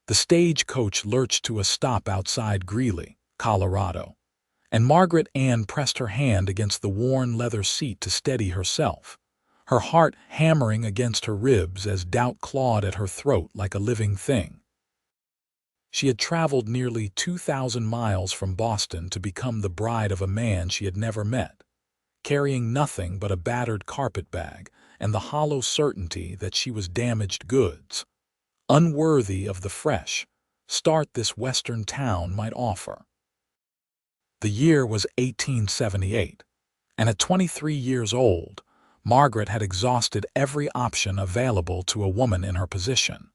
The stagecoach lurched to a stop outside Greeley, Colorado, and Margaret Anne pressed her hand against the worn leather seat to steady herself, her heart hammering against her ribs as doubt clawed at her throat like a living thing. She had traveled nearly 2,000 miles from Boston to become the bride of a man she had never met, carrying nothing but a battered carpetbag and the hollow certainty that she was damaged goods, unworthy of the fresh start this western town might offer. The year was 1878, and at 23 years old, Margaret had exhausted every option available to a woman in her position.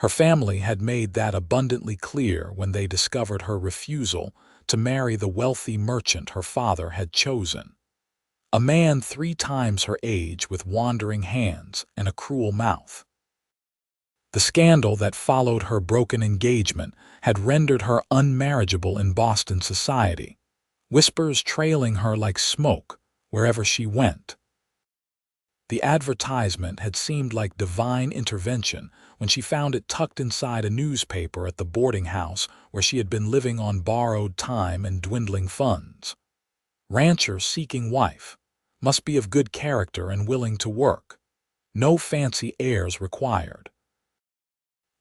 Her family had made that abundantly clear when they discovered her refusal to marry the wealthy merchant her father had chosen, a man 3 times her age with wandering hands and a cruel mouth. The scandal that followed her broken engagement had rendered her unmarriageable in Boston society, whispers trailing her like smoke wherever she went. The advertisement had seemed like divine intervention when she found it tucked inside a newspaper at the boarding house where she had been living on borrowed time and dwindling funds. Rancher seeking wife, must be of good character and willing to work. No fancy airs required.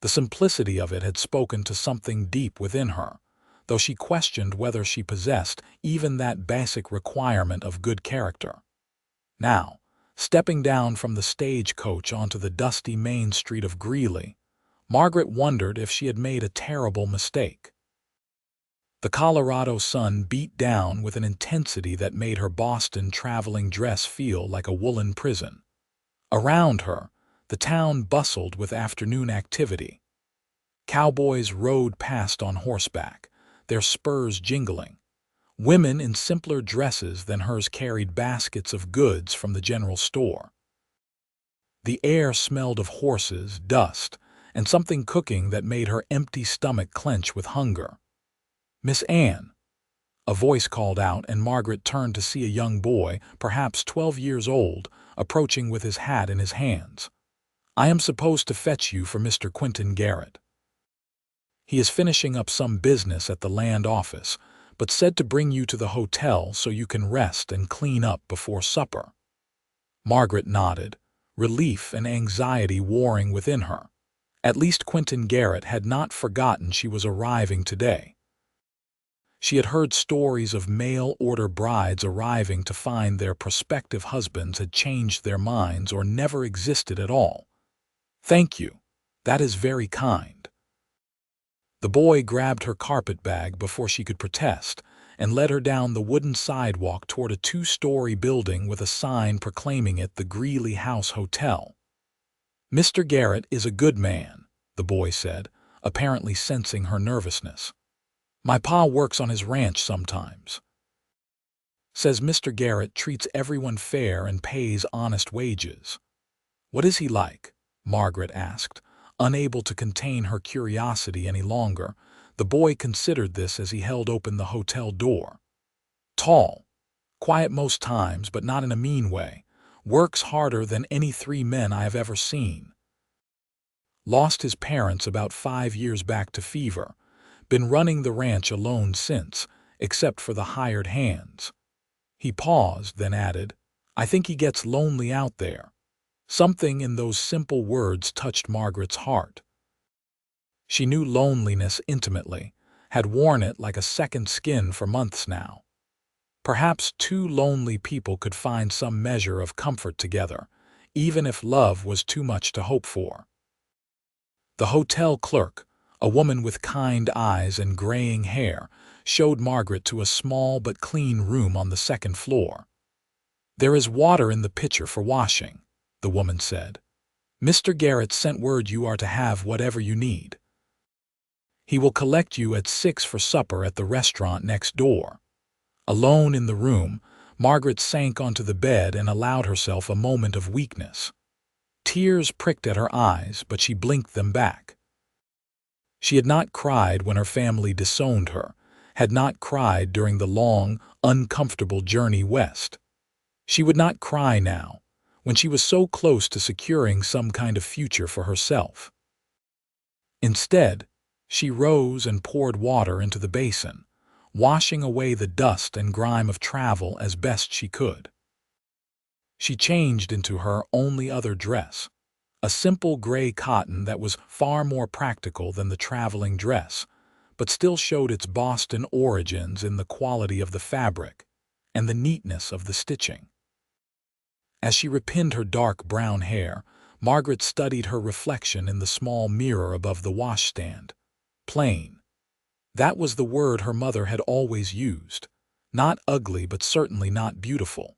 The simplicity of it had spoken to something deep within her, though she questioned whether she possessed even that basic requirement of good character. Now, stepping down from the stagecoach onto the dusty main street of Greeley, Margaret wondered if she had made a terrible mistake. The Colorado sun beat down with an intensity that made her Boston traveling dress feel like a woolen prison. Around her, the town bustled with afternoon activity. Cowboys rode past on horseback, their spurs jingling. Women in simpler dresses than hers carried baskets of goods from the general store. The air smelled of horses, dust, and something cooking that made her empty stomach clench with hunger. "Miss Anne," a voice called out, and Margaret turned to see a young boy, perhaps 12 years old, approaching with his hat in his hands. "I am supposed to fetch you for Mr. Quinton Garrett. He is finishing up some business at the land office, but said to bring you to the hotel so you can rest and clean up before supper." Margaret nodded, relief and anxiety warring within her. At least Quinton Garrett had not forgotten she was arriving today. She had heard stories of mail-order brides arriving to find their prospective husbands had changed their minds or never existed at all. "Thank you. That is very kind." The boy grabbed her carpetbag before she could protest and led her down the wooden sidewalk toward a 2-story building with a sign proclaiming it the Greeley House Hotel. "Mr. Garrett is a good man," the boy said, apparently sensing her nervousness. "My pa works on his ranch sometimes. Says Mr. Garrett treats everyone fair and pays honest wages." "What is he like?" Margaret asked, unable to contain her curiosity any longer. The boy considered this as he held open the hotel door. "Tall, quiet most times, but not in a mean way. Works harder than any 3 men I have ever seen. Lost his parents about 5 years back to fever. Been running the ranch alone since, except for the hired hands." He paused, then added, "I think he gets lonely out there." Something in those simple words touched Margaret's heart. She knew loneliness intimately, had worn it like a second skin for months now. Perhaps 2 lonely people could find some measure of comfort together, even if love was too much to hope for. The hotel clerk, a woman with kind eyes and graying hair, showed Margaret to a small but clean room on the 2nd floor. "There is water in the pitcher for washing," the woman said. "Mr. Garrett sent word you are to have whatever you need. He will collect you at 6 for supper at the restaurant next door." Alone in the room, Margaret sank onto the bed and allowed herself a moment of weakness. Tears pricked at her eyes, but she blinked them back. She had not cried when her family disowned her, had not cried during the long, uncomfortable journey west. She would not cry now, when she was so close to securing some kind of future for herself. Instead, she rose and poured water into the basin, washing away the dust and grime of travel as best she could. She changed into her only other dress, a simple gray cotton that was far more practical than the traveling dress, but still showed its Boston origins in the quality of the fabric and the neatness of the stitching. As she repinned her dark brown hair, Margaret studied her reflection in the small mirror above the washstand. Plain. That was the word her mother had always used. Not ugly, but certainly not beautiful.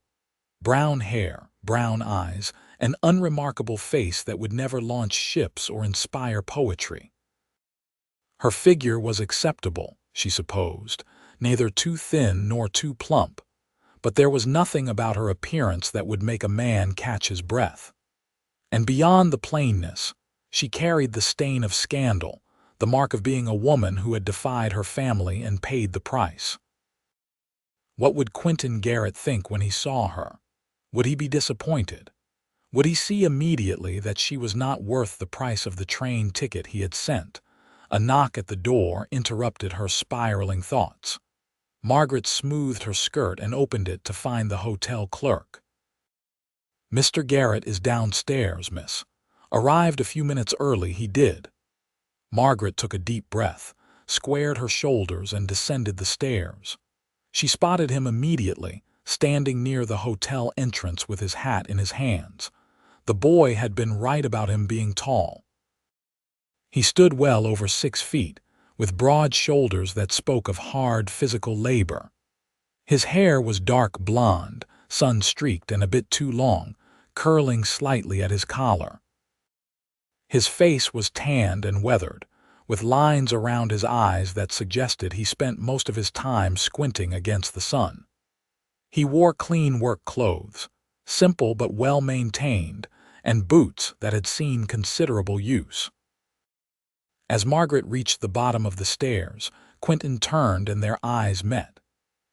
Brown hair, brown eyes, an unremarkable face that would never launch ships or inspire poetry. Her figure was acceptable, she supposed, neither too thin nor too plump, but there was nothing about her appearance that would make a man catch his breath. And beyond the plainness, she carried the stain of scandal, the mark of being a woman who had defied her family and paid the price. What would Quinton Garrett think when he saw her? Would he be disappointed? Would he see immediately that she was not worth the price of the train ticket he had sent? A knock at the door interrupted her spiraling thoughts. Margaret smoothed her skirt and opened it to find the hotel clerk. "Mr. Garrett is downstairs, miss. Arrived a few minutes early, he did." Margaret took a deep breath, squared her shoulders, and descended the stairs. She spotted him immediately, standing near the hotel entrance with his hat in his hands. The boy had been right about him being tall. He stood well over 6 feet, with broad shoulders that spoke of hard physical labor. His hair was dark blonde, sun-streaked and a bit too long, curling slightly at his collar. His face was tanned and weathered, with lines around his eyes that suggested he spent most of his time squinting against the sun. He wore clean work clothes, simple but well-maintained, and boots that had seen considerable use. As Margaret reached the bottom of the stairs, Quinton turned and their eyes met.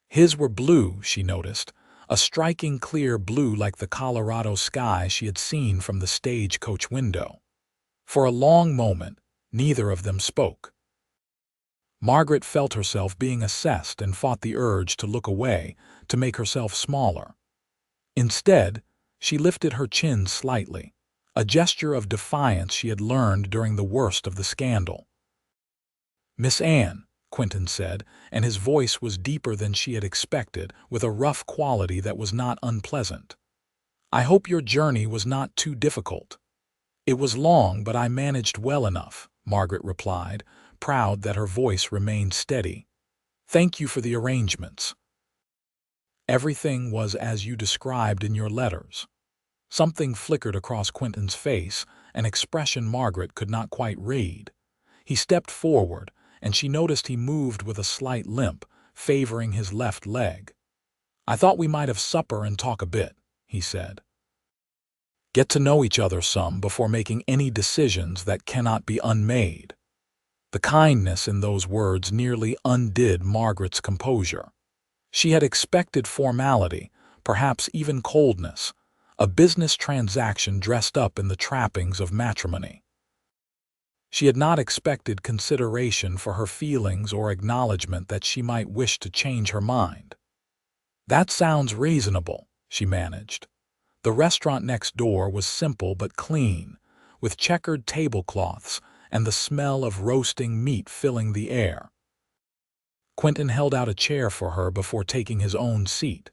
His were blue, she noticed, a striking clear blue like the Colorado sky she had seen from the stagecoach window. For a long moment, neither of them spoke. Margaret felt herself being assessed and fought the urge to look away, to make herself smaller. Instead, she lifted her chin slightly, a gesture of defiance she had learned during the worst of the scandal. "Miss Anne," Quinton said, and his voice was deeper than she had expected, with a rough quality that was not unpleasant. "I hope your journey was not too difficult." "It was long, but I managed well enough," Margaret replied, proud that her voice remained steady. "Thank you for the arrangements." "Everything was as you described in your letters." Something flickered across Quinton's face, an expression Margaret could not quite read. He stepped forward, and she noticed he moved with a slight limp, favoring his left leg. "I thought we might have supper and talk a bit," he said. "Get to know each other some before making any decisions that cannot be unmade." The kindness in those words nearly undid Margaret's composure. She had expected formality, perhaps even coldness, a business transaction dressed up in the trappings of matrimony. She had not expected consideration for her feelings or acknowledgement that she might wish to change her mind. "That sounds reasonable," she managed. The restaurant next door was simple but clean, with checkered tablecloths and the smell of roasting meat filling the air. Quinton held out a chair for her before taking his own seat.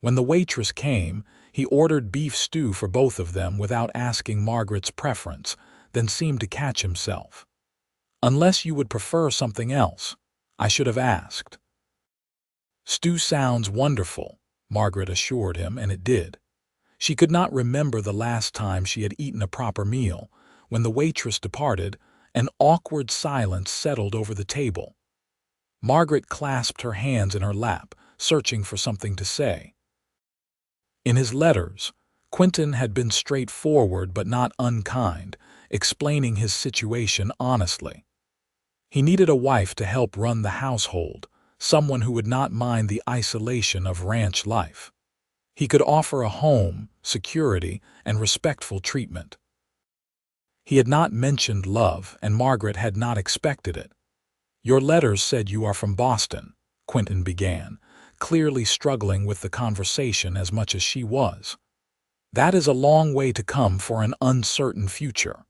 When the waitress came, he ordered beef stew for both of them without asking Margaret's preference, then seemed to catch himself. "Unless you would prefer something else, I should have asked." "Stew sounds wonderful," Margaret assured him, and it did. She could not remember the last time she had eaten a proper meal. When the waitress departed, an awkward silence settled over the table. Margaret clasped her hands in her lap, searching for something to say. In his letters, Quinton had been straightforward but not unkind, explaining his situation honestly. He needed a wife to help run the household, someone who would not mind the isolation of ranch life. He could offer a home, security, and respectful treatment. He had not mentioned love, and Margaret had not expected it. "Your letters said you are from Boston," Quinton began, clearly struggling with the conversation as much as she was. "That is a long way to come for an uncertain future."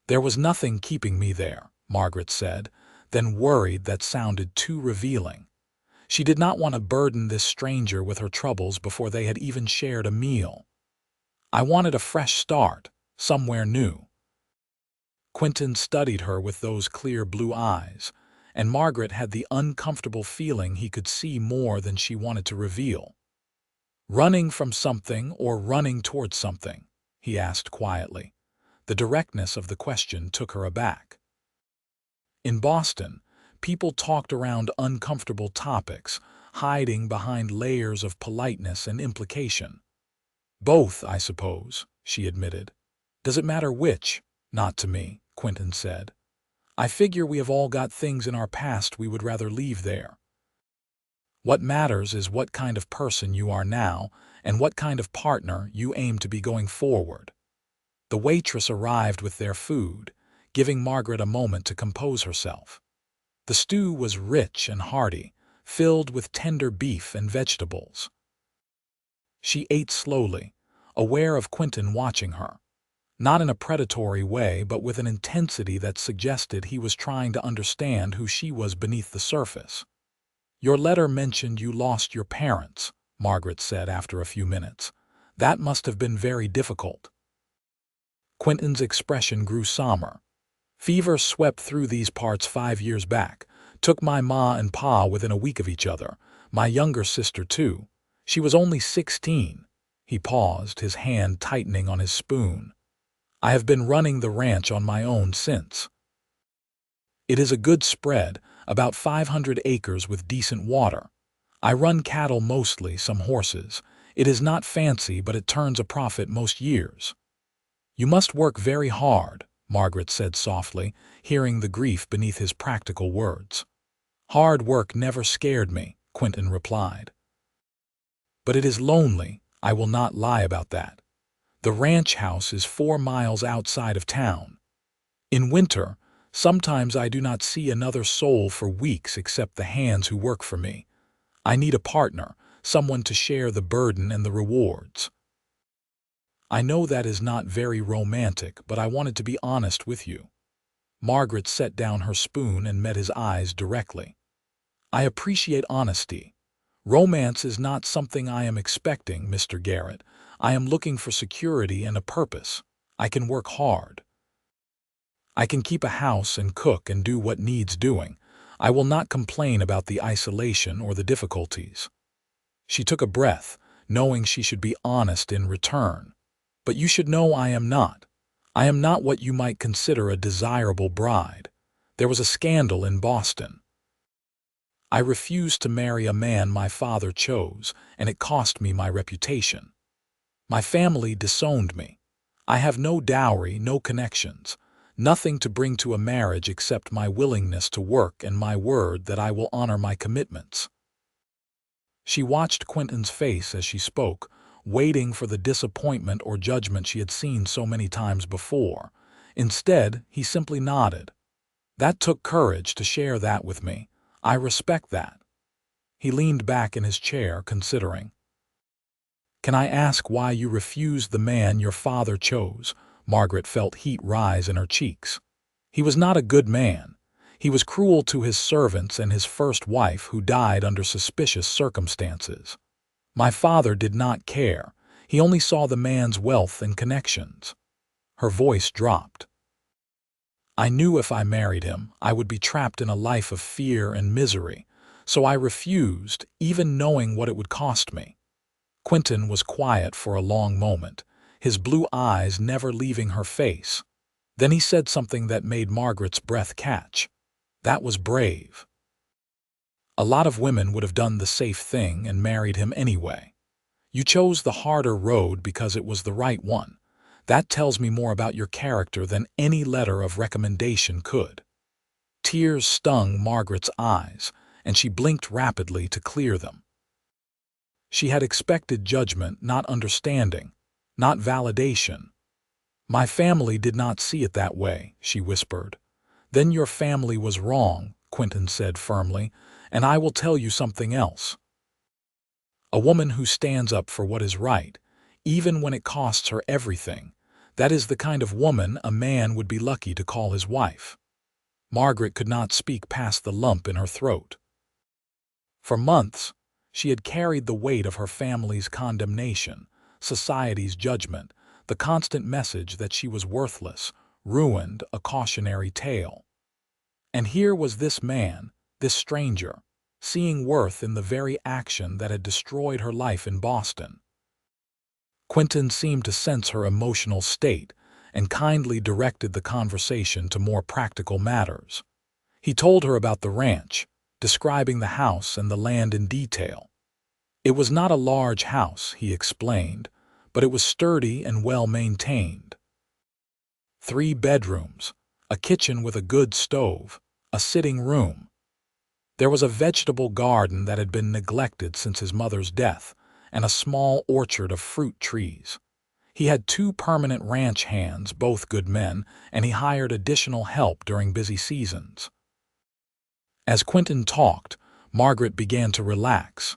"There was nothing keeping me there," Margaret said, then worried that sounded too revealing. She did not want to burden this stranger with her troubles before they had even shared a meal. "I wanted a fresh start, somewhere new." Quinton studied her with those clear blue eyes, and Margaret had the uncomfortable feeling he could see more than she wanted to reveal. "Running from something or running towards something?" he asked quietly. The directness of the question took her aback. In Boston, people talked around uncomfortable topics, hiding behind layers of politeness and implication. "Both, I suppose," she admitted. "Does it matter which?" "Not to me," Quinton said. "I figure we have all got things in our past we would rather leave there. What matters is what kind of person you are now and what kind of partner you aim to be going forward." The waitress arrived with their food, giving Margaret a moment to compose herself. The stew was rich and hearty, filled with tender beef and vegetables. She ate slowly, aware of Quinton watching her. Not in a predatory way, but with an intensity that suggested he was trying to understand who she was beneath the surface. "Your letter mentioned you lost your parents," Margaret said after a few minutes. "That must have been very difficult." Quinton's expression grew somber. "Fever swept through these parts 5 years back. Took my ma and pa within a week of each other. My younger sister, too. She was only 16. He paused, his hand tightening on his spoon. "I have been running the ranch on my own since. It is a good spread, about 500 acres with decent water. I run cattle mostly, some horses. It is not fancy, but it turns a profit most years." "You must work very hard," Margaret said softly, hearing the grief beneath his practical words. "Hard work never scared me," Quinton replied. "But it is lonely, I will not lie about that. The ranch house is 4 miles outside of town. In winter, sometimes I do not see another soul for weeks except the hands who work for me. I need a partner, someone to share the burden and the rewards." "I know that is not very romantic, but I wanted to be honest with you." Margaret set down her spoon and met his eyes directly. "I appreciate honesty. Romance is not something I am expecting, Mr. Garrett. I am looking for security and a purpose. I can work hard. I can keep a house and cook and do what needs doing. I will not complain about the isolation or the difficulties." She took a breath, knowing she should be honest in return. "But you should know I am not. I am not what you might consider a desirable bride. There was a scandal in Boston. I refused to marry a man my father chose, and it cost me my reputation. My family disowned me. I have no dowry, no connections, nothing to bring to a marriage except my willingness to work and my word that I will honor my commitments." She watched Quinton's face as she spoke, waiting for the disappointment or judgment she had seen so many times before. Instead, he simply nodded. "That took courage to share that with me. I respect that." He leaned back in his chair, considering. "Can I ask why you refused the man your father chose?" Margaret felt heat rise in her cheeks. "He was not a good man. He was cruel to his servants and his first wife, who died under suspicious circumstances. My father did not care. He only saw the man's wealth and connections." Her voice dropped. "I knew if I married him, I would be trapped in a life of fear and misery, so I refused, even knowing what it would cost me." Quinton was quiet for a long moment, his blue eyes never leaving her face. Then he said something that made Margaret's breath catch. "That was brave. A lot of women would have done the safe thing and married him anyway. You chose the harder road because it was the right one. That tells me more about your character than any letter of recommendation could." Tears stung Margaret's eyes, and she blinked rapidly to clear them. She had expected judgment, not understanding, not validation. My family did not see it that way, she whispered. Then your family was wrong, Quinton said firmly, and I will tell you something else. A woman who stands up for what is right, even when it costs her everything, that is the kind of woman a man would be lucky to call his wife. Margaret could not speak past the lump in her throat. For months, she had carried the weight of her family's condemnation, society's judgment, the constant message that she was worthless, ruined, a cautionary tale. And here was this man, this stranger, seeing worth in the very action that had destroyed her life in Boston. Quinton seemed to sense her emotional state and kindly directed the conversation to more practical matters. He told her about the ranch, describing the house and the land in detail. It was not a large house, he explained, but it was sturdy and well-maintained. 3 bedrooms, a kitchen with a good stove, a sitting room. There was a vegetable garden that had been neglected since his mother's death, and a small orchard of fruit trees. He had 2 permanent ranch hands, both good men, and he hired additional help during busy seasons. As Quinton talked, Margaret began to relax.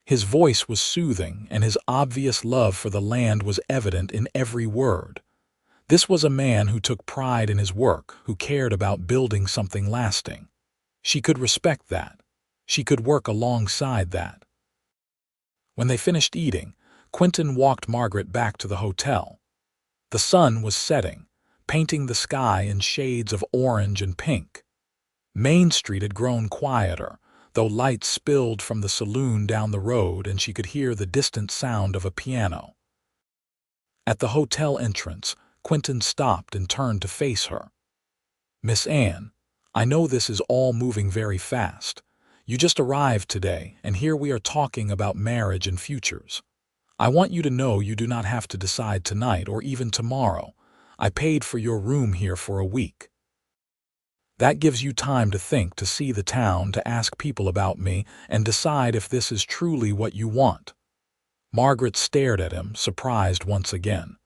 His voice was soothing, and his obvious love for the land was evident in every word. This was a man who took pride in his work, who cared about building something lasting. She could respect that. She could work alongside that. When they finished eating, Quinton walked Margaret back to the hotel. The sun was setting, painting the sky in shades of orange and pink. Main Street had grown quieter, though lights spilled from the saloon down the road and she could hear the distant sound of a piano. At the hotel entrance, Quinton stopped and turned to face her. "Miss Anne, I know this is all moving very fast. You just arrived today, and here we are talking about marriage and futures. I want you to know you do not have to decide tonight or even tomorrow. I paid for your room here for a week. That gives you time to think, to see the town, to ask people about me, and decide if this is truly what you want." Margaret stared at him, surprised once again.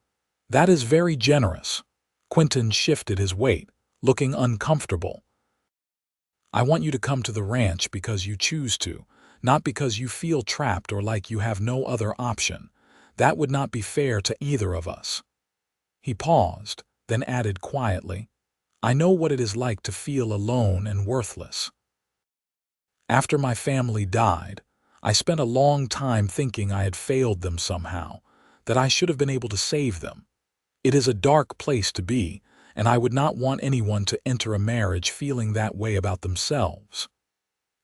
"That is very generous." Quinton shifted his weight, looking uncomfortable. "I want you to come to the ranch because you choose to, not because you feel trapped or like you have no other option. That would not be fair to either of us." He paused, then added quietly, "I know what it is like to feel alone and worthless. After my family died, I spent a long time thinking I had failed them somehow, that I should have been able to save them. It is a dark place to be, and I would not want anyone to enter a marriage feeling that way about themselves."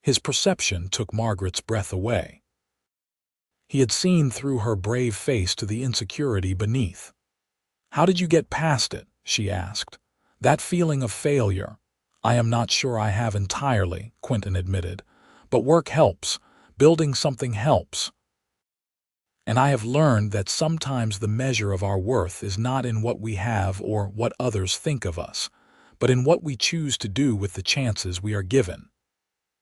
His perception took Margaret's breath away. He had seen through her brave face to the insecurity beneath. "How did you get past it?" she asked. "That feeling of failure." "I am not sure I have entirely," Quinton admitted. "But work helps. Building something helps. And I have learned that sometimes the measure of our worth is not in what we have or what others think of us, but in what we choose to do with the chances we are given."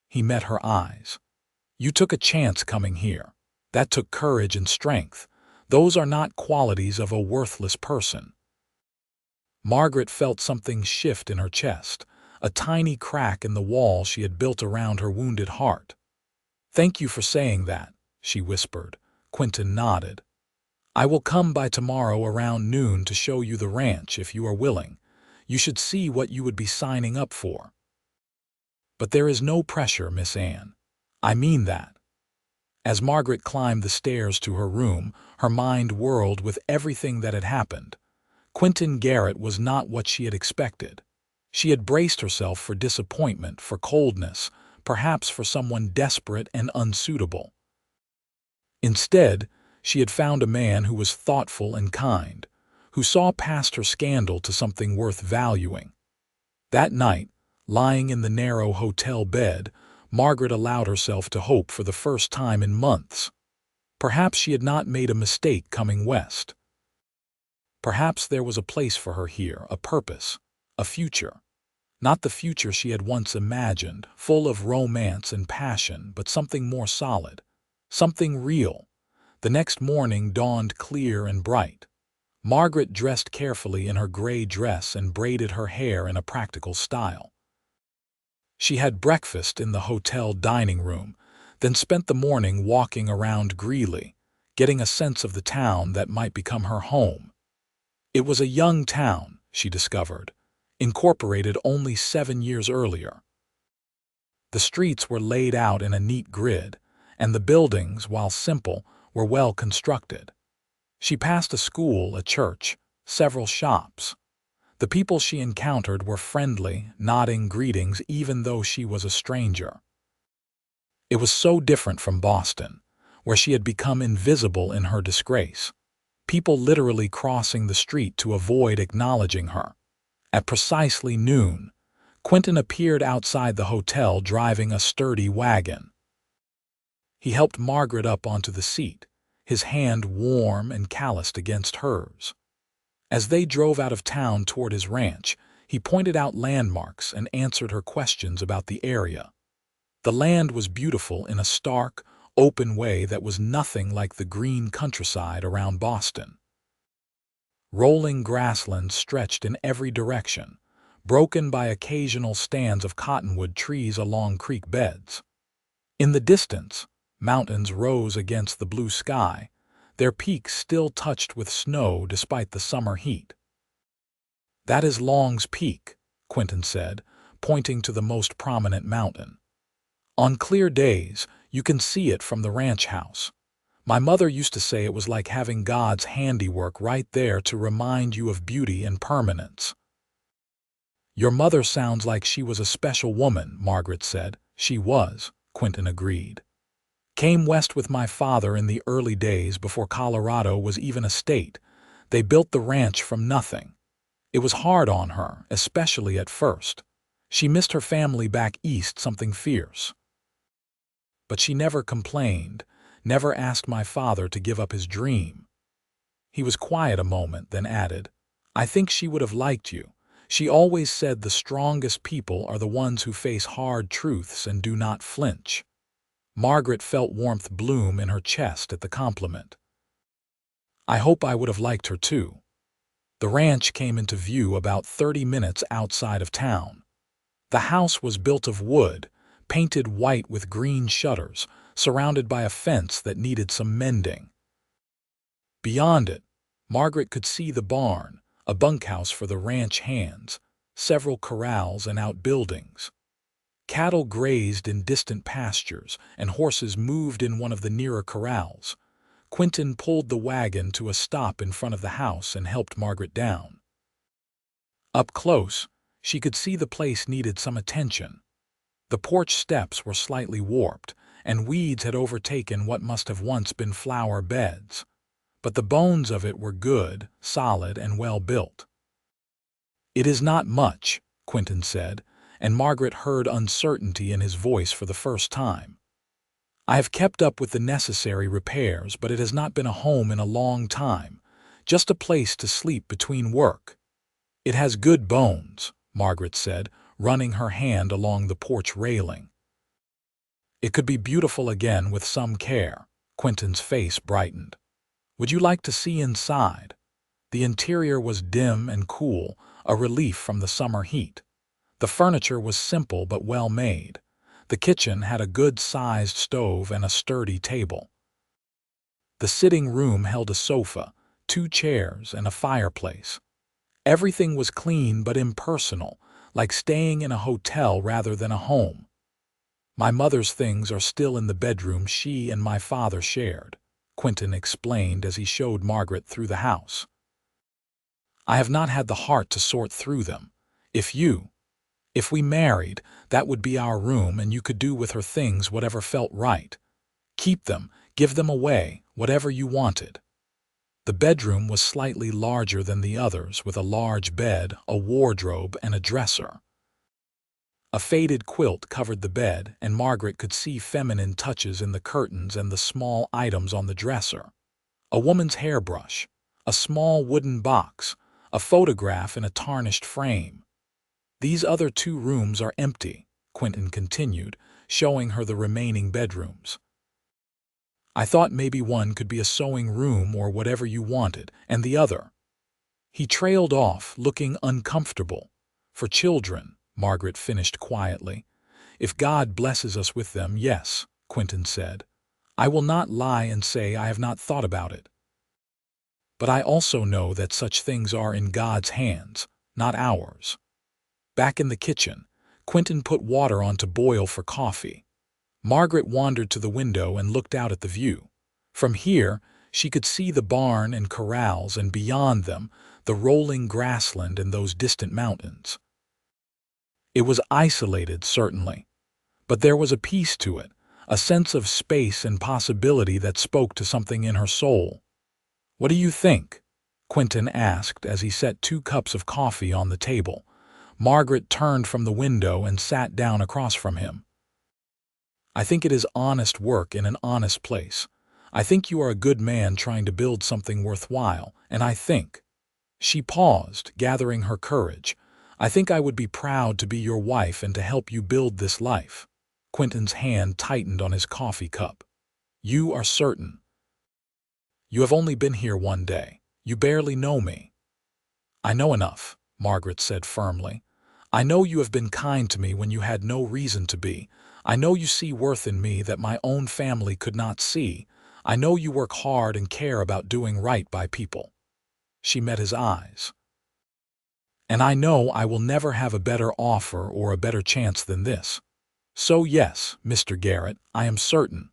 He met her eyes. "You took a chance coming here. That took courage and strength. Those are not qualities of a worthless person." Margaret felt something shift in her chest, a tiny crack in the wall she had built around her wounded heart. "Thank you for saying that," she whispered. Quinton nodded. "I will come by tomorrow around noon to show you the ranch if you are willing. You should see what you would be signing up for." "But there is no pressure, Miss Anne. I mean that." As Margaret climbed the stairs to her room, her mind whirled with everything that had happened. Quinton Garrett was not what she had expected. She had braced herself for disappointment, for coldness, perhaps for someone desperate and unsuitable. Instead, she had found a man who was thoughtful and kind, who saw past her scandal to something worth valuing. That night, lying in the narrow hotel bed, Margaret allowed herself to hope for the first time in months. Perhaps she had not made a mistake coming west. Perhaps there was a place for her here, a purpose, a future. Not the future she had once imagined, full of romance and passion, but something more solid, something real. The next morning dawned clear and bright. Margaret dressed carefully in her gray dress and braided her hair in a practical style. She had breakfast in the hotel dining room, then spent the morning walking around Greeley, getting a sense of the town that might become her home. It was a young town, she discovered, incorporated only 7 years earlier. The streets were laid out in a neat grid, and the buildings, while simple, were well constructed. She passed a school, a church, several shops. The people she encountered were friendly, nodding greetings even though she was a stranger. It was so different from Boston, where she had become invisible in her disgrace, people literally crossing the street to avoid acknowledging her. At precisely noon, Quinton appeared outside the hotel driving a sturdy wagon. He helped Margaret up onto the seat, his hand warm and calloused against hers. As they drove out of town toward his ranch, he pointed out landmarks and answered her questions about the area. The land was beautiful in a stark, open way that was nothing like the green countryside around Boston. Rolling grasslands stretched in every direction, broken by occasional stands of cottonwood trees along creek beds. In the distance, mountains rose against the blue sky, their peaks still touched with snow despite the summer heat. "That is Long's Peak," Quinton said, pointing to the most prominent mountain. "On clear days, you can see it from the ranch house. My mother used to say it was like having God's handiwork right there to remind you of beauty and permanence." "Your mother sounds like she was a special woman," Margaret said. "She was," Quinton agreed. "Came west with my father in the early days before Colorado was even a state. They built the ranch from nothing. It was hard on her, especially at first. She missed her family back east, something fierce. But she never complained, never asked my father to give up his dream." He was quiet a moment, then added, "I think she would have liked you. She always said the strongest people are the ones who face hard truths and do not flinch." Margaret felt warmth bloom in her chest at the compliment. "I hope I would have liked her too." The ranch came into view about 30 minutes outside of town. The house was built of wood, painted white with green shutters, surrounded by a fence that needed some mending. Beyond it, Margaret could see the barn, a bunkhouse for the ranch hands, several corrals and outbuildings. Cattle grazed in distant pastures, and horses moved in one of the nearer corrals. Quinton pulled the wagon to a stop in front of the house and helped Margaret down. Up close, she could see the place needed some attention. The porch steps were slightly warped, and weeds had overtaken what must have once been flower beds. But the bones of it were good, solid, and well built. "It is not much," Quinton said, and Margaret heard uncertainty in his voice for the first time. "I have kept up with the necessary repairs, but it has not been a home in a long time, just a place to sleep between work." "It has good bones," Margaret said, running her hand along the porch railing. "It could be beautiful again with some care." Quinton's face brightened. "Would you like to see inside?" The interior was dim and cool, a relief from the summer heat. The furniture was simple but well made. The kitchen had a good-sized stove and a sturdy table. The sitting room held a sofa, 2 chairs, and a fireplace. Everything was clean but impersonal, like staying in a hotel rather than a home. "My mother's things are still in the bedroom she and my father shared," Quinton explained as he showed Margaret through the house. "I have not had the heart to sort through them. If we married, that would be our room, and you could do with her things whatever felt right. Keep them, give them away, whatever you wanted." The bedroom was slightly larger than the others, with a large bed, a wardrobe, and a dresser. A faded quilt covered the bed, and Margaret could see feminine touches in the curtains and the small items on the dresser. A woman's hairbrush, a small wooden box, a photograph in a tarnished frame. "These other 2 rooms are empty," Quinton continued, showing her the remaining bedrooms. "I thought maybe one could be a sewing room or whatever you wanted, and the other." He trailed off, looking uncomfortable. For children, Margaret finished quietly. If God blesses us with them, yes, Quinton said. I will not lie and say I have not thought about it. But I also know that such things are in God's hands, not ours. Back in the kitchen, Quinton put water on to boil for coffee. Margaret wandered to the window and looked out at the view. From here, she could see the barn and corrals, and beyond them, the rolling grassland and those distant mountains. It was isolated, certainly, but there was a peace to it, a sense of space and possibility that spoke to something in her soul. "What do you think?" Quinton asked as he set 2 cups of coffee on the table. Margaret turned from the window and sat down across from him. "I think it is honest work in an honest place. I think you are a good man trying to build something worthwhile, and I think—" She paused, gathering her courage. "I think I would be proud to be your wife and to help you build this life." Quinton's hand tightened on his coffee cup. "You are certain? You have only been here 1 day. You barely know me." "I know enough," Margaret said firmly. "I know you have been kind to me when you had no reason to be. I know you see worth in me that my own family could not see. I know you work hard and care about doing right by people." She met his eyes. "And I know I will never have a better offer or a better chance than this. So yes, Mr. Garrett, I am certain."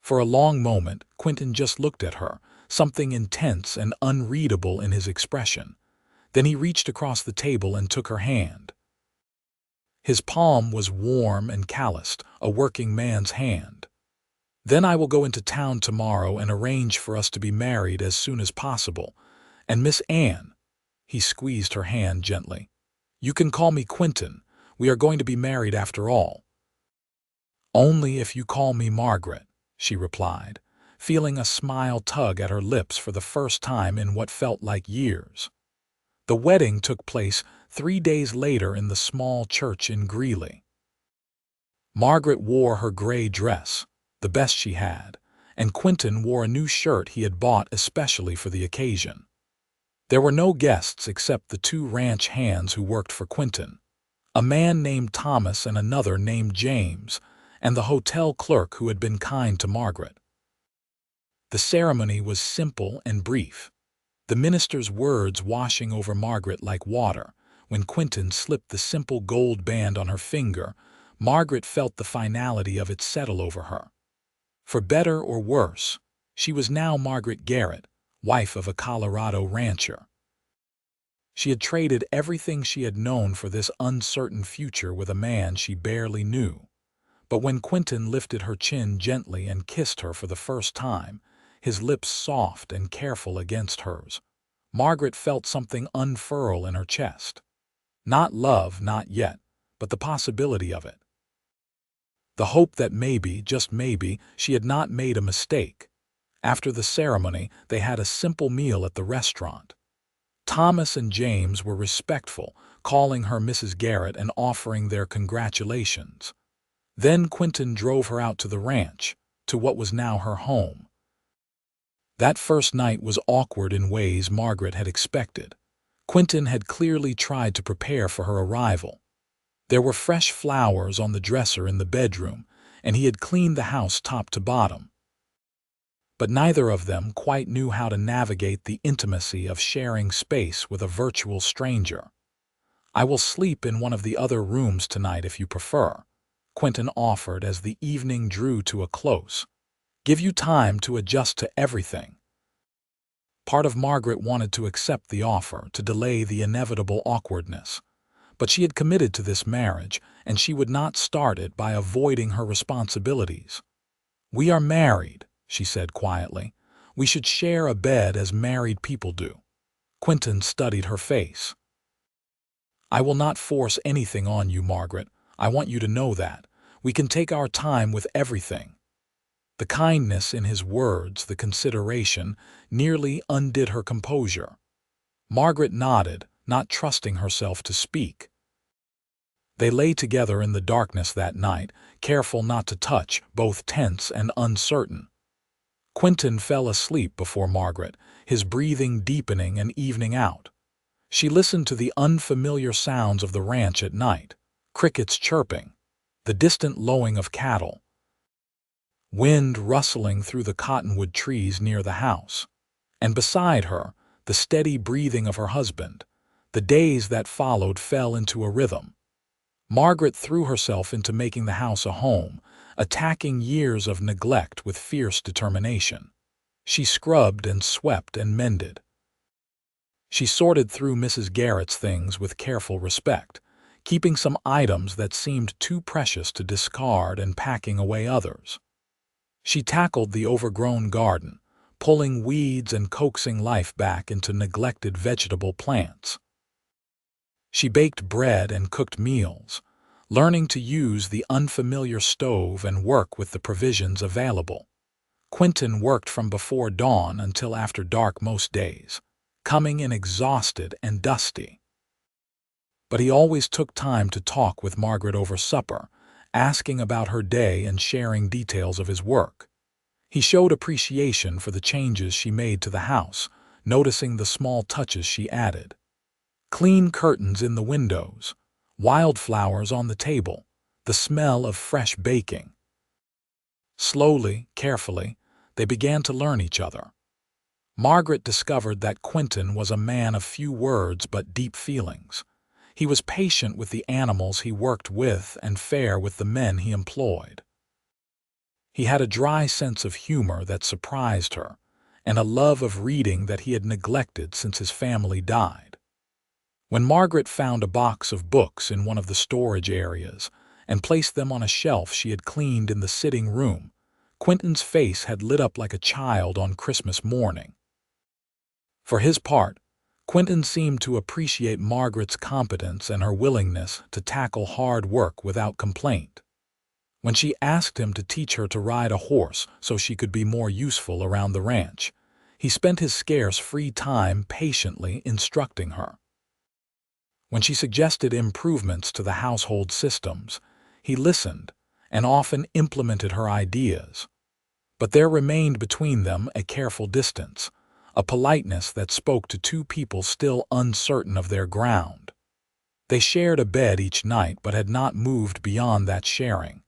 For a long moment, Quinton just looked at her, something intense and unreadable in his expression. Then he reached across the table and took her hand. His palm was warm and calloused, a working man's hand. "Then I will go into town tomorrow and arrange for us to be married as soon as possible. And Miss Anne," he squeezed her hand gently, "you can call me Quinton. We are going to be married after all." "Only if you call me Margaret," she replied, feeling a smile tug at her lips for the first time in what felt like years. The wedding took place 3 days later in the small church in Greeley. Margaret wore her gray dress, the best she had, and Quinton wore a new shirt he had bought especially for the occasion. There were no guests except the 2 ranch hands who worked for Quinton, a man named Thomas and another named James, and the hotel clerk who had been kind to Margaret. The ceremony was simple and brief, the minister's words washing over Margaret like water. When Quinton slipped the simple gold band on her finger, Margaret felt the finality of it settle over her. For better or worse, she was now Margaret Garrett, wife of a Colorado rancher. She had traded everything she had known for this uncertain future with a man she barely knew. But when Quinton lifted her chin gently and kissed her for the first time, his lips soft and careful against hers, Margaret felt something unfurl in her chest. Not love, not yet, but the possibility of it. The hope that maybe, just maybe, she had not made a mistake. After the ceremony, they had a simple meal at the restaurant. Thomas and James were respectful, calling her Mrs. Garrett and offering their congratulations. Then Quinton drove her out to the ranch, to what was now her home. That first night was awkward in ways Margaret had expected. Quinton had clearly tried to prepare for her arrival. There were fresh flowers on the dresser in the bedroom, and he had cleaned the house top to bottom. But neither of them quite knew how to navigate the intimacy of sharing space with a virtual stranger. "I will sleep in one of the other rooms tonight if you prefer," Quinton offered as the evening drew to a close. "Give you time to adjust to everything." Part of Margaret wanted to accept the offer, to delay the inevitable awkwardness. But she had committed to this marriage, and she would not start it by avoiding her responsibilities. "We are married," she said quietly. "We should share a bed as married people do." Quinton studied her face. "I will not force anything on you, Margaret. I want you to know that. We can take our time with everything." The kindness in his words, the consideration, nearly undid her composure. Margaret nodded, not trusting herself to speak. They lay together in the darkness that night, careful not to touch, both tense and uncertain. Quinton fell asleep before Margaret, his breathing deepening and evening out. She listened to the unfamiliar sounds of the ranch at night, crickets chirping, the distant lowing of cattle, wind rustling through the cottonwood trees near the house, and beside her, the steady breathing of her husband. The days that followed fell into a rhythm. Margaret threw herself into making the house a home, attacking years of neglect with fierce determination. She scrubbed and swept and mended. She sorted through Mrs. Garrett's things with careful respect, keeping some items that seemed too precious to discard and packing away others. She tackled the overgrown garden, pulling weeds and coaxing life back into neglected vegetable plants. She baked bread and cooked meals, learning to use the unfamiliar stove and work with the provisions available. Quinton worked from before dawn until after dark most days, coming in exhausted and dusty. But he always took time to talk with Margaret over supper, asking about her day and sharing details of his work. He showed appreciation for the changes she made to the house, noticing the small touches she added. Clean curtains in the windows, wildflowers on the table, the smell of fresh baking. Slowly, carefully, they began to learn each other. Margaret discovered that Quinton was a man of few words but deep feelings. He was patient with the animals he worked with and fair with the men he employed. He had a dry sense of humor that surprised her, and a love of reading that he had neglected since his family died. When Margaret found a box of books in one of the storage areas and placed them on a shelf she had cleaned in the sitting room, Quinton's face had lit up like a child on Christmas morning. For his part, Quinton seemed to appreciate Margaret's competence and her willingness to tackle hard work without complaint. When she asked him to teach her to ride a horse so she could be more useful around the ranch, he spent his scarce free time patiently instructing her. When she suggested improvements to the household systems, he listened and often implemented her ideas. But there remained between them a careful distance, a politeness that spoke to two people still uncertain of their ground. They shared a bed each night but had not moved beyond that sharing.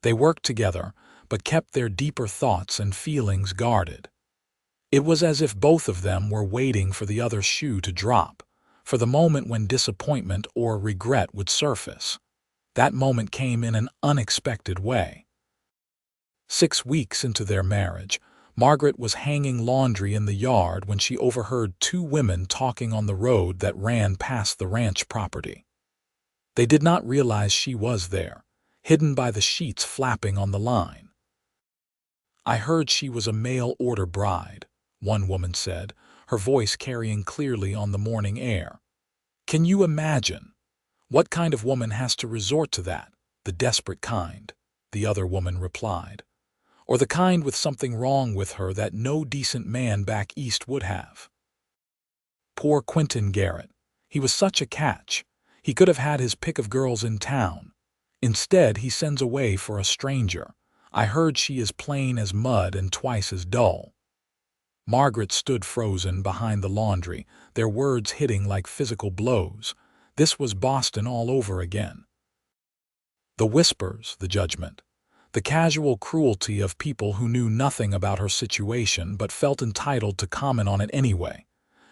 They worked together, but kept their deeper thoughts and feelings guarded. It was as if both of them were waiting for the other's shoe to drop, for the moment when disappointment or regret would surface. That moment came in an unexpected way. 6 weeks into their marriage, Margaret was hanging laundry in the yard when she overheard two women talking on the road that ran past the ranch property. They did not realize she was there, hidden by the sheets flapping on the line. "I heard she was a mail-order bride," one woman said, her voice carrying clearly on the morning air. "Can you imagine? What kind of woman has to resort to that?" "The desperate kind," the other woman replied. "Or the kind with something wrong with her that no decent man back east would have." Poor Quinton Garrett. He was such a catch. He could have had his pick of girls in town. Instead, he sends away for a stranger. "I heard she is plain as mud and twice as dull." Margaret stood frozen behind the laundry, their words hitting like physical blows. This was Boston all over again. The whispers, the judgment, the casual cruelty of people who knew nothing about her situation but felt entitled to comment on it anyway.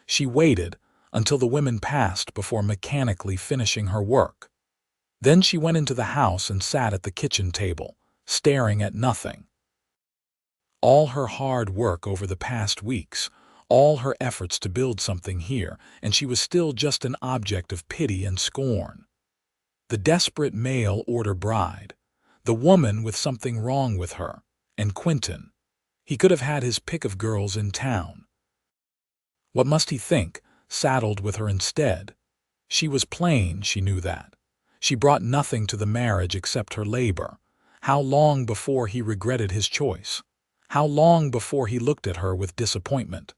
She waited until the women passed before mechanically finishing her work. Then she went into the house and sat at the kitchen table, staring at nothing. All her hard work over the past weeks, all her efforts to build something here, and she was still just an object of pity and scorn. The desperate mail-order bride, the woman with something wrong with her, and Quinton. He could have had his pick of girls in town. What must he think, saddled with her instead? She was plain, she knew that. She brought nothing to the marriage except her labor. How long before he regretted his choice? How long before he looked at her with disappointment?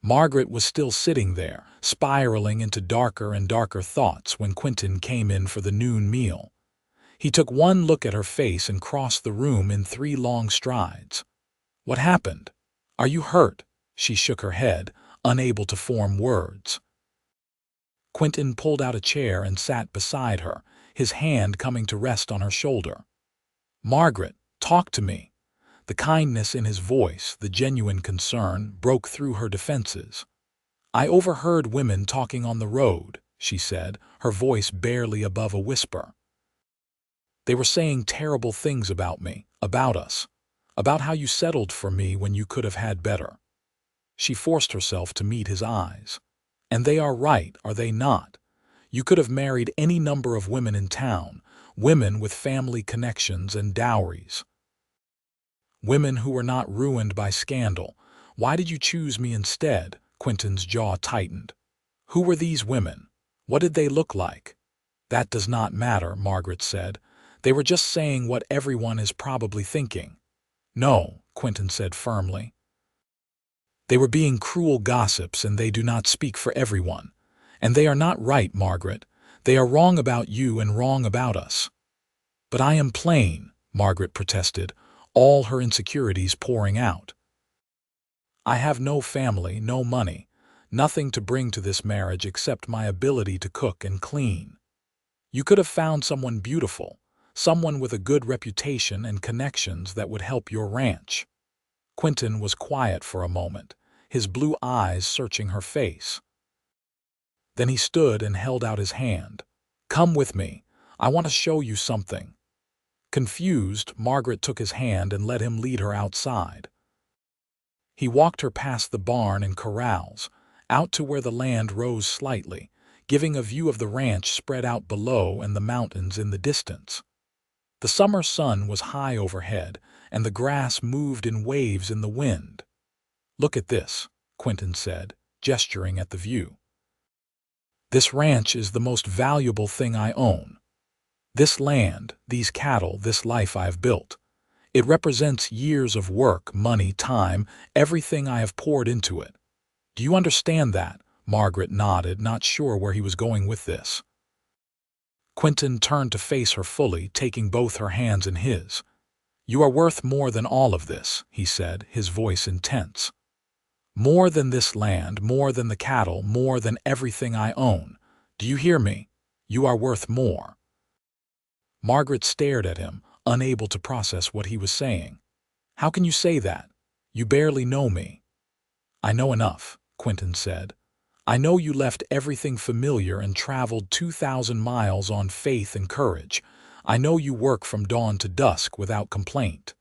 Margaret was still sitting there, spiraling into darker and darker thoughts when Quinton came in for the noon meal. He took one look at her face and crossed the room in 3 long strides. "What happened? Are you hurt?" She shook her head, unable to form words. Quinton pulled out a chair and sat beside her, his hand coming to rest on her shoulder. "Margaret, talk to me." The kindness in his voice, the genuine concern, broke through her defenses. "I overheard women talking on the road," she said, her voice barely above a whisper. "They were saying terrible things about me, about us, about how you settled for me when you could have had better." She forced herself to meet his eyes. "And they are right, are they not? You could have married any number of women in town, women with family connections and dowries. Women who were not ruined by scandal. Why did you choose me instead?" Quinton's jaw tightened. "Who were these women? What did they look like?" "That does not matter," Margaret said. "They were just saying what everyone is probably thinking." "No," Quinton said firmly. "They were being cruel gossips, and they do not speak for everyone. And they are not right, Margaret. They are wrong about you and wrong about us." "But I am plain," Margaret protested, all her insecurities pouring out. "I have no family, no money, nothing to bring to this marriage except my ability to cook and clean. You could have found someone beautiful, someone with a good reputation and connections that would help your ranch." Quinton was quiet for a moment, his blue eyes searching her face. Then he stood and held out his hand. "Come with me. I want to show you something." Confused, Margaret took his hand and let him lead her outside. He walked her past the barn and corrals, out to where the land rose slightly, giving a view of the ranch spread out below and the mountains in the distance. The summer sun was high overhead, and the grass moved in waves in the wind. "Look at this," Quinton said, gesturing at the view. "This ranch is the most valuable thing I own. This land, these cattle, this life I have built. It represents years of work, money, time, everything I have poured into it. Do you understand that?" Margaret nodded, not sure where he was going with this. Quinton turned to face her fully, taking both her hands in his. "You are worth more than all of this," he said, his voice intense. "More than this land, more than the cattle, more than everything I own. Do you hear me? You are worth more." Margaret stared at him, unable to process what he was saying. "How can you say that? You barely know me." "I know enough," Quinton said. "I know you left everything familiar and traveled 2,000 miles on faith and courage. I know you work from dawn to dusk without complaint.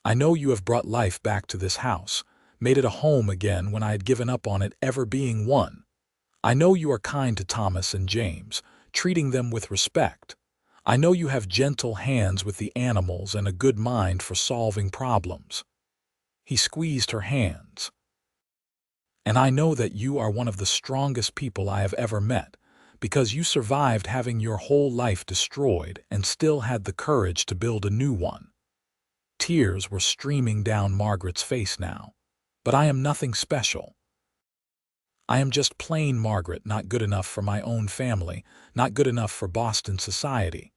I know you have brought life back to this house, made it a home again when I had given up on it ever being one. I know you are kind to Thomas and James, treating them with respect. I know you have gentle hands with the animals and a good mind for solving problems." He squeezed her hands. "And I know that you are one of the strongest people I have ever met, because you survived having your whole life destroyed and still had the courage to build a new one." Tears were streaming down Margaret's face now. "But I am nothing special. I am just plain Margaret, not good enough for my own family, not good enough for Boston society."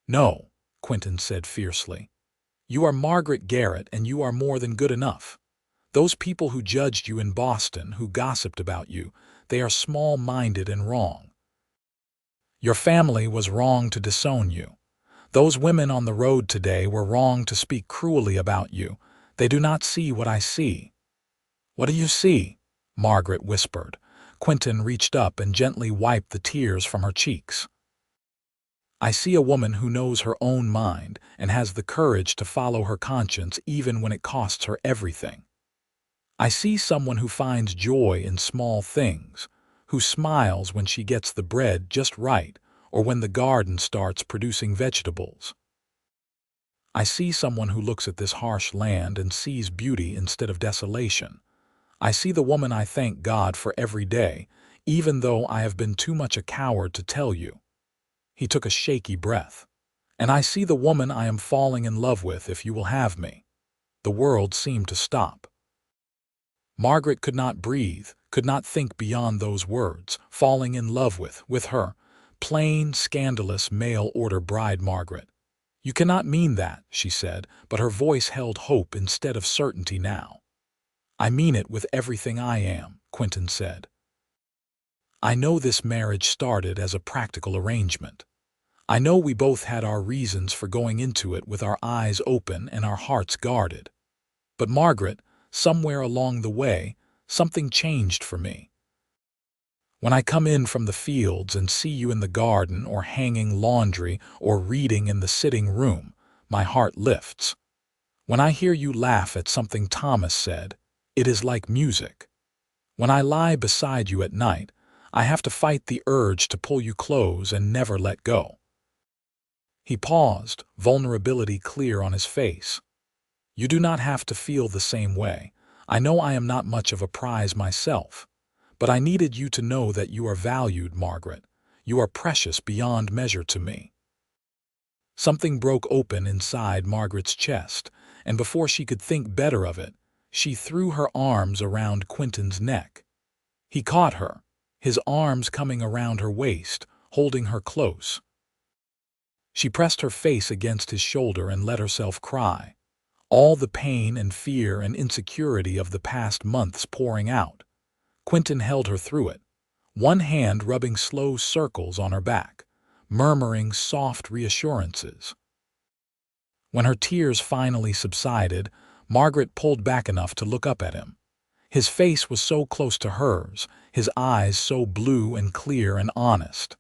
"No," Quinton said fiercely. "You are Margaret Garrett, and you are more than good enough. Those people who judged you in Boston, who gossiped about you, they are small-minded and wrong. Your family was wrong to disown you. Those women on the road today were wrong to speak cruelly about you. They do not see what I see." "What do you see?" Margaret whispered. Quinton reached up and gently wiped the tears from her cheeks. "I see a woman who knows her own mind and has the courage to follow her conscience even when it costs her everything. I see someone who finds joy in small things, who smiles when she gets the bread just right or when the garden starts producing vegetables. I see someone who looks at this harsh land and sees beauty instead of desolation. I see the woman I thank God for every day, even though I have been too much a coward to tell you." He took a shaky breath. "And I see the woman I am falling in love with if you will have me." The world seemed to stop. Margaret could not breathe, could not think beyond those words. Falling in love with her. Plain, scandalous, mail-order bride Margaret. "You cannot mean that," she said, but her voice held hope instead of certainty now. I mean it with everything I am, Quinton said. I know this marriage started as a practical arrangement. I know we both had our reasons for going into it with our eyes open and our hearts guarded. But Margaret, somewhere along the way, something changed for me. When I come in from the fields and see you in the garden or hanging laundry or reading in the sitting room, my heart lifts. When I hear you laugh at something Thomas said, it is like music. When I lie beside you at night, I have to fight the urge to pull you close and never let go. He paused, vulnerability clear on his face. You do not have to feel the same way. I know I am not much of a prize myself. But I needed you to know that you are valued, Margaret. You are precious beyond measure to me. Something broke open inside Margaret's chest, and before she could think better of it, she threw her arms around Quinton's neck. He caught her, his arms coming around her waist, holding her close. She pressed her face against his shoulder and let herself cry, all the pain and fear and insecurity of the past months pouring out. Quinton held her through it, one hand rubbing slow circles on her back, murmuring soft reassurances. When her tears finally subsided, Margaret pulled back enough to look up at him. His face was so close to hers, his eyes so blue and clear and honest.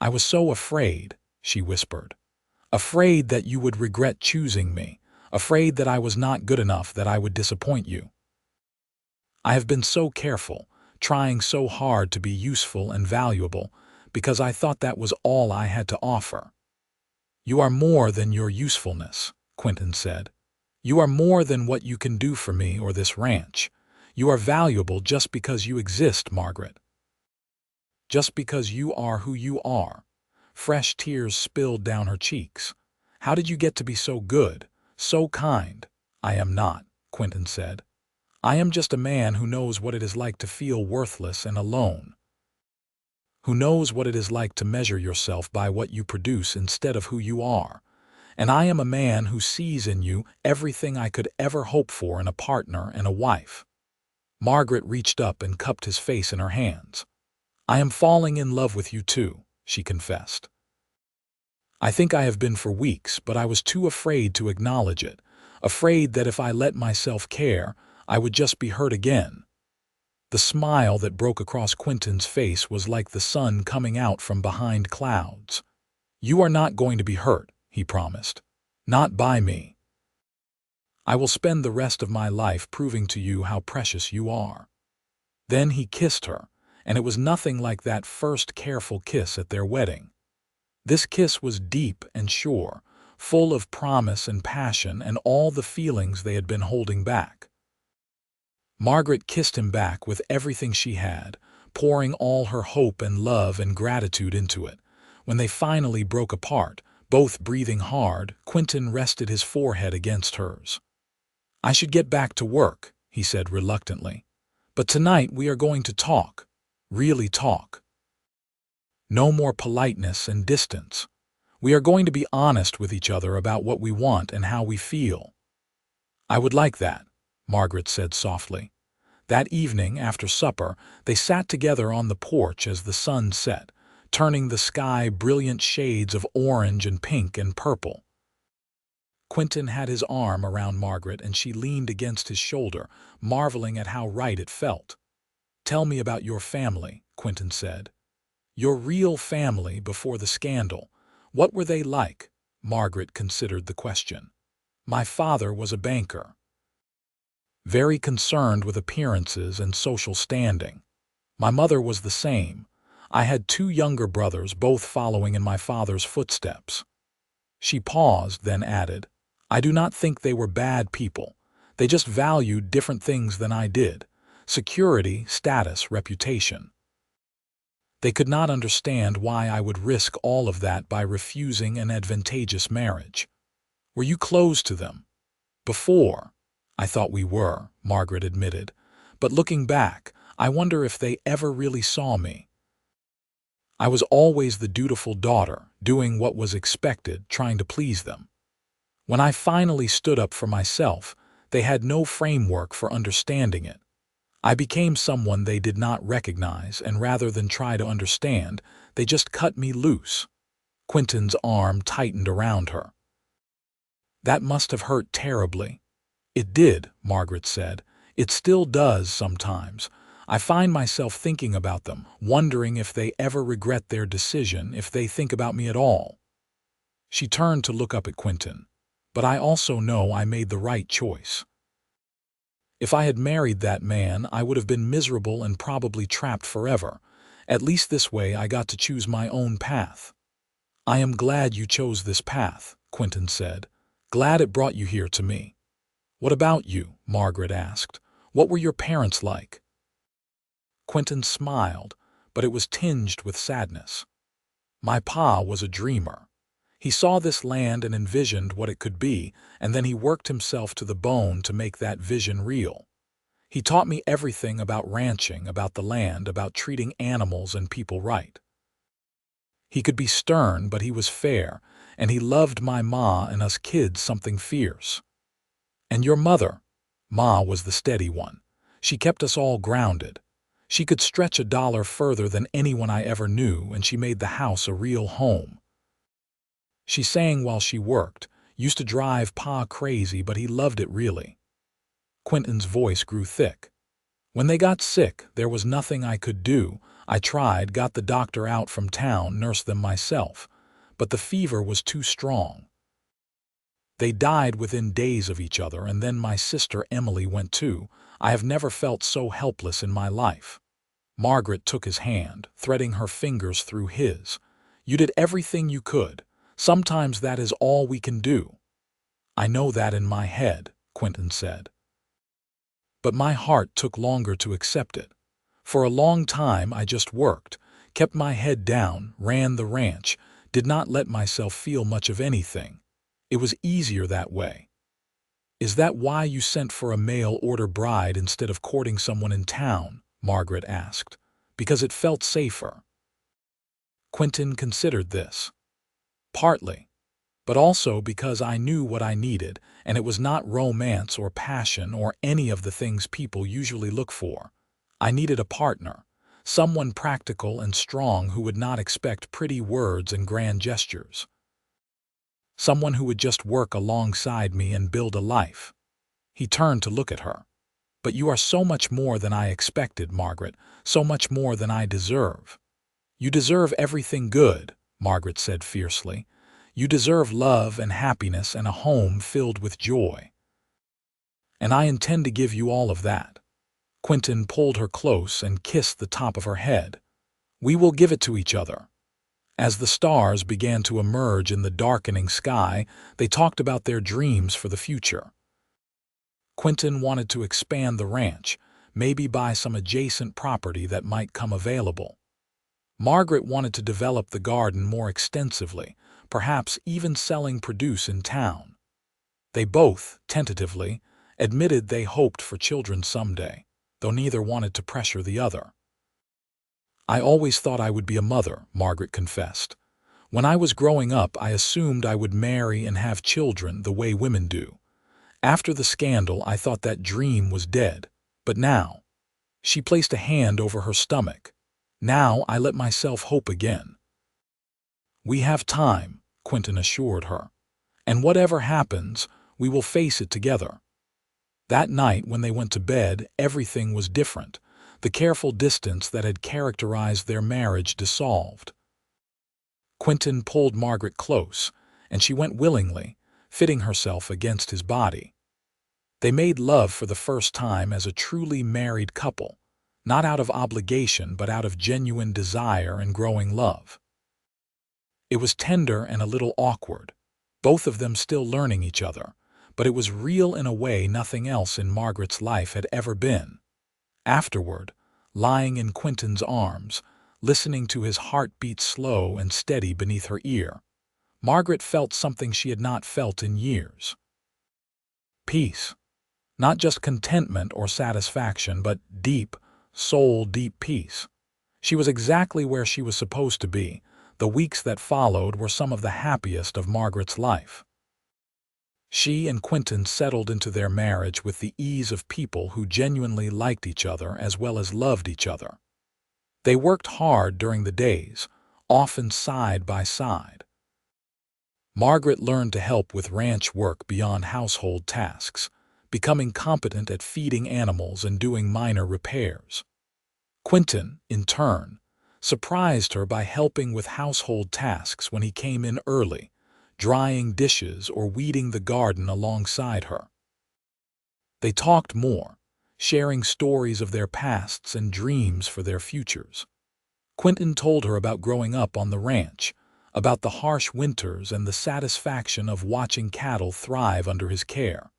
I was so afraid, she whispered. Afraid that you would regret choosing me, afraid that I was not good enough, that I would disappoint you. I have been so careful, trying so hard to be useful and valuable, because I thought that was all I had to offer. You are more than your usefulness, Quinton said. You are more than what you can do for me or this ranch. You are valuable just because you exist, Margaret. Just because you are who you are. Fresh tears spilled down her cheeks. How did you get to be so good, so kind? I am not, Quinton said. I am just a man who knows what it is like to feel worthless and alone. Who knows what it is like to measure yourself by what you produce instead of who you are. And I am a man who sees in you everything I could ever hope for in a partner and a wife. Margaret reached up and cupped his face in her hands. I am falling in love with you too, she confessed. I think I have been for weeks, but I was too afraid to acknowledge it, afraid that if I let myself care, I would just be hurt again. The smile that broke across Quinton's face was like the sun coming out from behind clouds. You are not going to be hurt, he promised. Not by me. I will spend the rest of my life proving to you how precious you are. Then he kissed her, and it was nothing like that first careful kiss at their wedding. This kiss was deep and sure, full of promise and passion and all the feelings they had been holding back. Margaret kissed him back with everything she had, pouring all her hope and love and gratitude into it. When they finally broke apart, both breathing hard, Quinton rested his forehead against hers. I should get back to work, he said reluctantly. But tonight we are going to talk. Really talk. No more politeness and distance. We are going to be honest with each other about what we want and how we feel. I would like that, Margaret said softly. That evening, after supper, they sat together on the porch as the sun set, turning the sky brilliant shades of orange and pink and purple. Quinton had his arm around Margaret and she leaned against his shoulder, marveling at how right it felt. Tell me about your family, Quinton said. Your real family before the scandal. What were they like? Margaret considered the question. My father was a banker. Very concerned with appearances and social standing. My mother was the same. I had 2 younger brothers, both following in my father's footsteps. She paused, then added, I do not think they were bad people. They just valued different things than I did. Security, status, reputation. They could not understand why I would risk all of that by refusing an advantageous marriage. Were you closed to them? Before. I thought we were, Margaret admitted. But looking back, I wonder if they ever really saw me. I was always the dutiful daughter, doing what was expected, trying to please them. When I finally stood up for myself, They had no framework for understanding it. I became someone they did not recognize, and rather than try to understand, they just cut me loose. Quinton's arm tightened around her. That must have hurt terribly. It did, Margaret said. It still does sometimes. I find myself thinking about them, wondering if they ever regret their decision, if they think about me at all. She turned to look up at Quinton. But I also know I made the right choice. If I had married that man, I would have been miserable and probably trapped forever. At least this way I got to choose my own path. I am glad you chose this path, Quinton said. Glad it brought you here to me. What about you? Margaret asked. What were your parents like? Quinton smiled, but it was tinged with sadness. My pa was a dreamer. He saw this land and envisioned what it could be, and then he worked himself to the bone to make that vision real. He taught me everything about ranching, about the land, about treating animals and people right. He could be stern, but he was fair, and he loved my ma and us kids something fierce. And your mother? Ma was the steady one. She kept us all grounded. She could stretch $1 further than anyone I ever knew, and she made the house a real home. She sang while she worked, used to drive Pa crazy, but he loved it really. Quinton's voice grew thick. When they got sick, there was nothing I could do. I tried, got the doctor out from town, nursed them myself, but the fever was too strong. They died within days of each other, and then my sister Emily went too. I have never felt so helpless in my life. Margaret took his hand, threading her fingers through his. You did everything you could. Sometimes that is all we can do. I know that in my head, Quinton said. But my heart took longer to accept it. For a long time I just worked, kept my head down, ran the ranch, did not let myself feel much of anything. It was easier that way. Is that why you sent for a mail-order bride instead of courting someone in town? Margaret asked. Because it felt safer. Quinton considered this. Partly. But also because I knew what I needed, and it was not romance or passion or any of the things people usually look for. I needed a partner, someone practical and strong who would not expect pretty words and grand gestures. Someone who would just work alongside me and build a life. He turned to look at her. But you are so much more than I expected, Margaret, so much more than I deserve. You deserve everything good, Margaret said fiercely. You deserve love and happiness and a home filled with joy. And I intend to give you all of that. Quinton pulled her close and kissed the top of her head. We will give it to each other. As the stars began to emerge in the darkening sky, they talked about their dreams for the future. Quinton wanted to expand the ranch, maybe buy some adjacent property that might come available. Margaret wanted to develop the garden more extensively, perhaps even selling produce in town. They both, tentatively, admitted they hoped for children someday, though neither wanted to pressure the other. I always thought I would be a mother, Margaret confessed. When I was growing up, I assumed I would marry and have children the way women do. After the scandal, I thought that dream was dead. But now, she placed a hand over her stomach. Now I let myself hope again. We have time, Quinton assured her. And whatever happens, we will face it together. That night when they went to bed, everything was different. The careful distance that had characterized their marriage dissolved. Quinton pulled Margaret close, and she went willingly, fitting herself against his body. They made love for the first time as a truly married couple, not out of obligation but out of genuine desire and growing love. It was tender and a little awkward, both of them still learning each other, but it was real in a way nothing else in Margaret's life had ever been. Afterward, lying in Quinton's arms, listening to his heart beat slow and steady beneath her ear, Margaret felt something she had not felt in years. Peace. Not just contentment or satisfaction, but deep, soul-deep peace. She was exactly where she was supposed to be. The weeks that followed were some of the happiest of Margaret's life. She and Quinton settled into their marriage with the ease of people who genuinely liked each other as well as loved each other. They worked hard during the days, often side by side. Margaret learned to help with ranch work beyond household tasks, becoming competent at feeding animals and doing minor repairs. Quinton, in turn, surprised her by helping with household tasks when he came in early, drying dishes or weeding the garden alongside her. They talked more, sharing stories of their pasts and dreams for their futures. Quinton told her about growing up on the ranch, about the harsh winters and the satisfaction of watching cattle thrive under his care.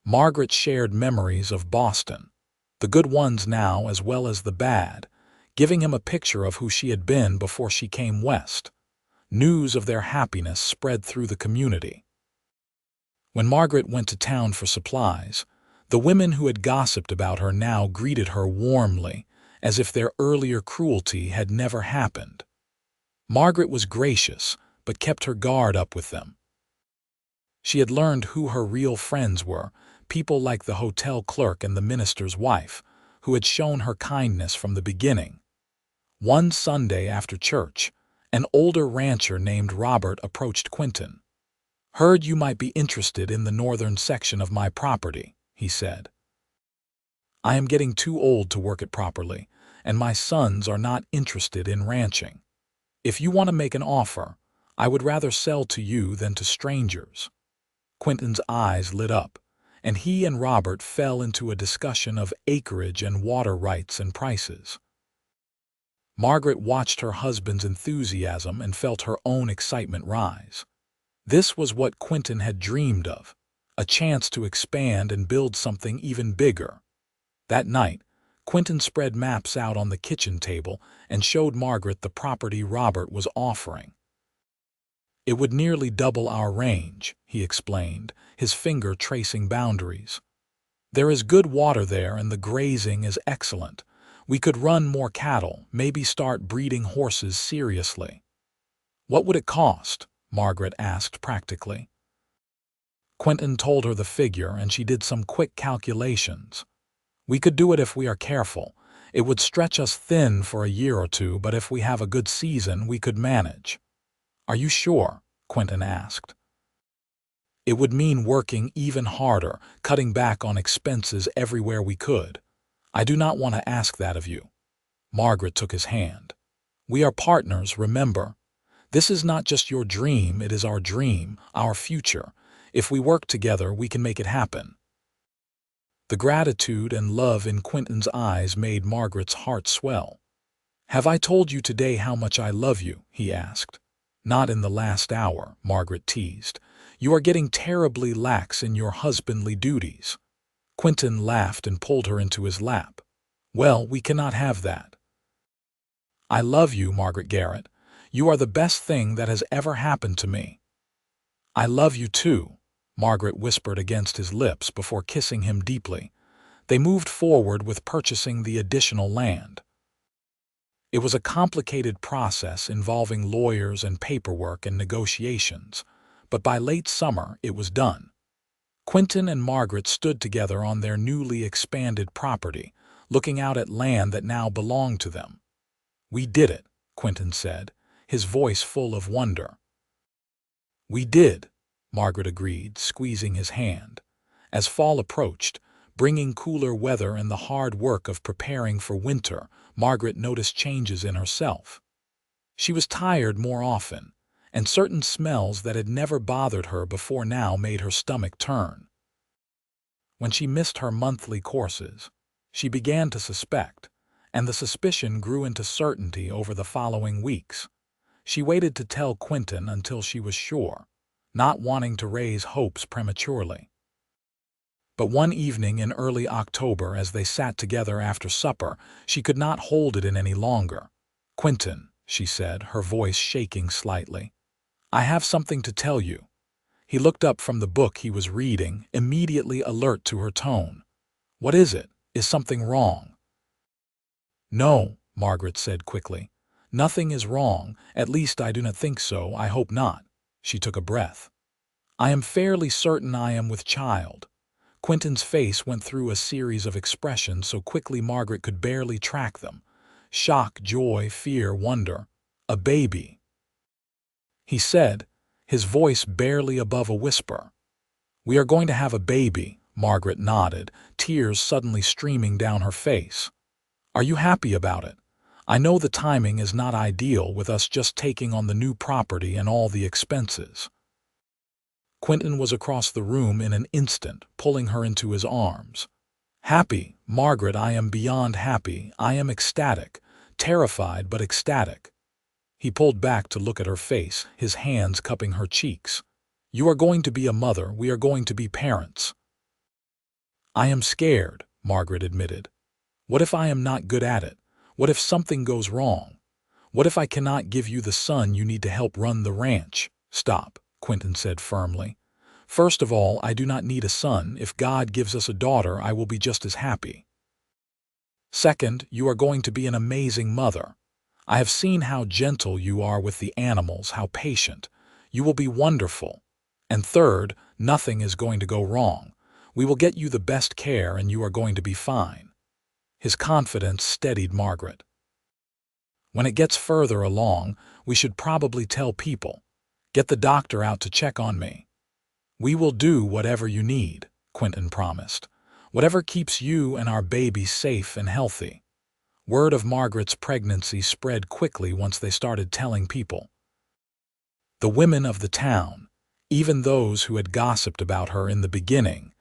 Margaret shared memories of Boston, the good ones now as well as the bad, giving him a picture of who she had been before she came west. News of their happiness spread through the community. When Margaret went to town for supplies, the women who had gossiped about her now greeted her warmly, as if their earlier cruelty had never happened. Margaret was gracious, but kept her guard up with them. She had learned who her real friends were, people like the hotel clerk and the minister's wife, who had shown her kindness from the beginning. One Sunday after church, an older rancher named Robert approached Quinton. "Heard you might be interested in the northern section of my property," he said. "I am getting too old to work it properly, and my sons are not interested in ranching. If you want to make an offer, I would rather sell to you than to strangers." Quinton's eyes lit up, and he and Robert fell into a discussion of acreage and water rights and prices. Margaret watched her husband's enthusiasm and felt her own excitement rise. This was what Quinton had dreamed of, a chance to expand and build something even bigger. That night, Quinton spread maps out on the kitchen table and showed Margaret the property Robert was offering. "It would nearly double our range," he explained, his finger tracing boundaries. "There is good water there and the grazing is excellent. We could run more cattle, maybe start breeding horses seriously." "What would it cost?" Margaret asked practically. Quinton told her the figure and she did some quick calculations. "We could do it if we are careful. It would stretch us thin for a year or two, but if we have a good season, we could manage." "Are you sure?" Quinton asked. "It would mean working even harder, cutting back on expenses everywhere we could. I do not want to ask that of you." Margaret took his hand. "We are partners, remember? This is not just your dream, it is our dream, our future. If we work together, we can make it happen." The gratitude and love in Quinton's eyes made Margaret's heart swell. "Have I told you today how much I love you?" he asked. "Not in the last hour," Margaret teased. "You are getting terribly lax in your husbandly duties." Quinton laughed and pulled her into his lap. "Well, we cannot have that." "I love you, Margaret Garrett. You are the best thing that has ever happened to me." "I love you too," Margaret whispered against his lips before kissing him deeply. They moved forward with purchasing the additional land. It was a complicated process involving lawyers and paperwork and negotiations, but by late summer it was done. Quinton and Margaret stood together on their newly expanded property, looking out at land that now belonged to them. "We did it," Quinton said, his voice full of wonder. "We did," Margaret agreed, squeezing his hand. As fall approached, bringing cooler weather and the hard work of preparing for winter, Margaret noticed changes in herself. She was tired more often, and certain smells that had never bothered her before now made her stomach turn. When she missed her monthly courses, she began to suspect, and the suspicion grew into certainty over the following weeks. She waited to tell Quinton until she was sure, not wanting to raise hopes prematurely. But one evening in early October, as they sat together after supper, she could not hold it in any longer. "Quinton," she said, her voice shaking slightly, "I have something to tell you." He looked up from the book he was reading, immediately alert to her tone. "What is it? Is something wrong?" "No," Margaret said quickly. "Nothing is wrong, at least I do not think so, I hope not." She took a breath. I am fairly certain I am with child. Quinton's face went through a series of expressions so quickly Margaret could barely track them. Shock, joy, fear, wonder. A baby, he said, his voice barely above a whisper. We are going to have a baby, Margaret nodded, tears suddenly streaming down her face. Are you happy about it? I know the timing is not ideal with us just taking on the new property and all the expenses. Quinton was across the room in an instant, pulling her into his arms. Happy, Margaret, I am beyond happy. I am ecstatic, terrified but ecstatic. He pulled back to look at her face, his hands cupping her cheeks. You are going to be a mother, we are going to be parents. I am scared, Margaret admitted. What if I am not good at it? What if something goes wrong? What if I cannot give you the son you need to help run the ranch? Stop, Quinton said firmly. First of all, I do not need a son. If God gives us a daughter, I will be just as happy. Second, you are going to be an amazing mother. I have seen how gentle you are with the animals, how patient. You will be wonderful. And third, nothing is going to go wrong. We will get you the best care and you are going to be fine. His confidence steadied Margaret. When it gets further along, we should probably tell people. Get the doctor out to check on me. We will do whatever you need, Quinton promised. Whatever keeps you and our baby safe and healthy. Word of Margaret's pregnancy spread quickly once they started telling people. The women of the town, even those who had gossiped about her in the beginning,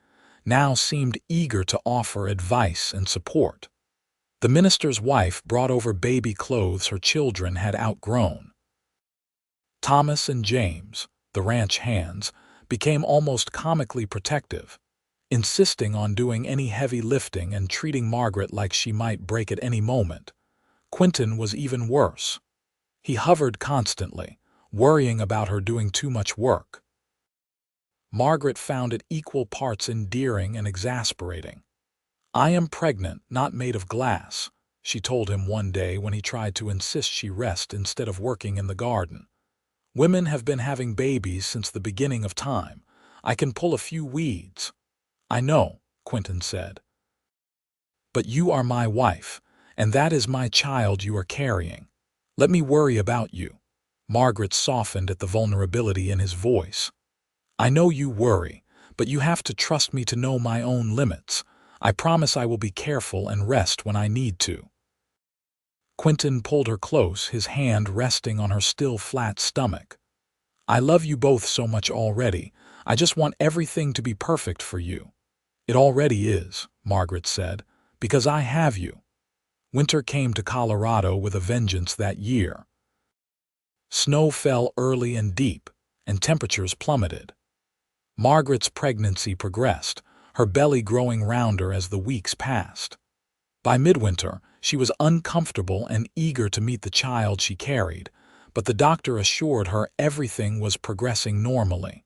now seemed eager to offer advice and support. The minister's wife brought over baby clothes her children had outgrown. Thomas and James, the ranch hands, became almost comically protective, insisting on doing any heavy lifting and treating Margaret like she might break at any moment. Quinton was even worse. He hovered constantly, worrying about her doing too much work. Margaret found it equal parts endearing and exasperating. I am pregnant, not made of glass, she told him one day when he tried to insist she rest instead of working in the garden. Women have been having babies since the beginning of time. I can pull a few weeds. I know, Quinton said. But you are my wife, and that is my child you are carrying. Let me worry about you. Margaret softened at the vulnerability in his voice. I know you worry, but you have to trust me to know my own limits. I promise I will be careful and rest when I need to. Quinton pulled her close, his hand resting on her still flat stomach. I love you both so much already. I just want everything to be perfect for you. It already is, Margaret said, because I have you. Winter came to Colorado with a vengeance that year. Snow fell early and deep, and temperatures plummeted. Margaret's pregnancy progressed, her belly growing rounder as the weeks passed. By midwinter, she was uncomfortable and eager to meet the child she carried, but the doctor assured her everything was progressing normally.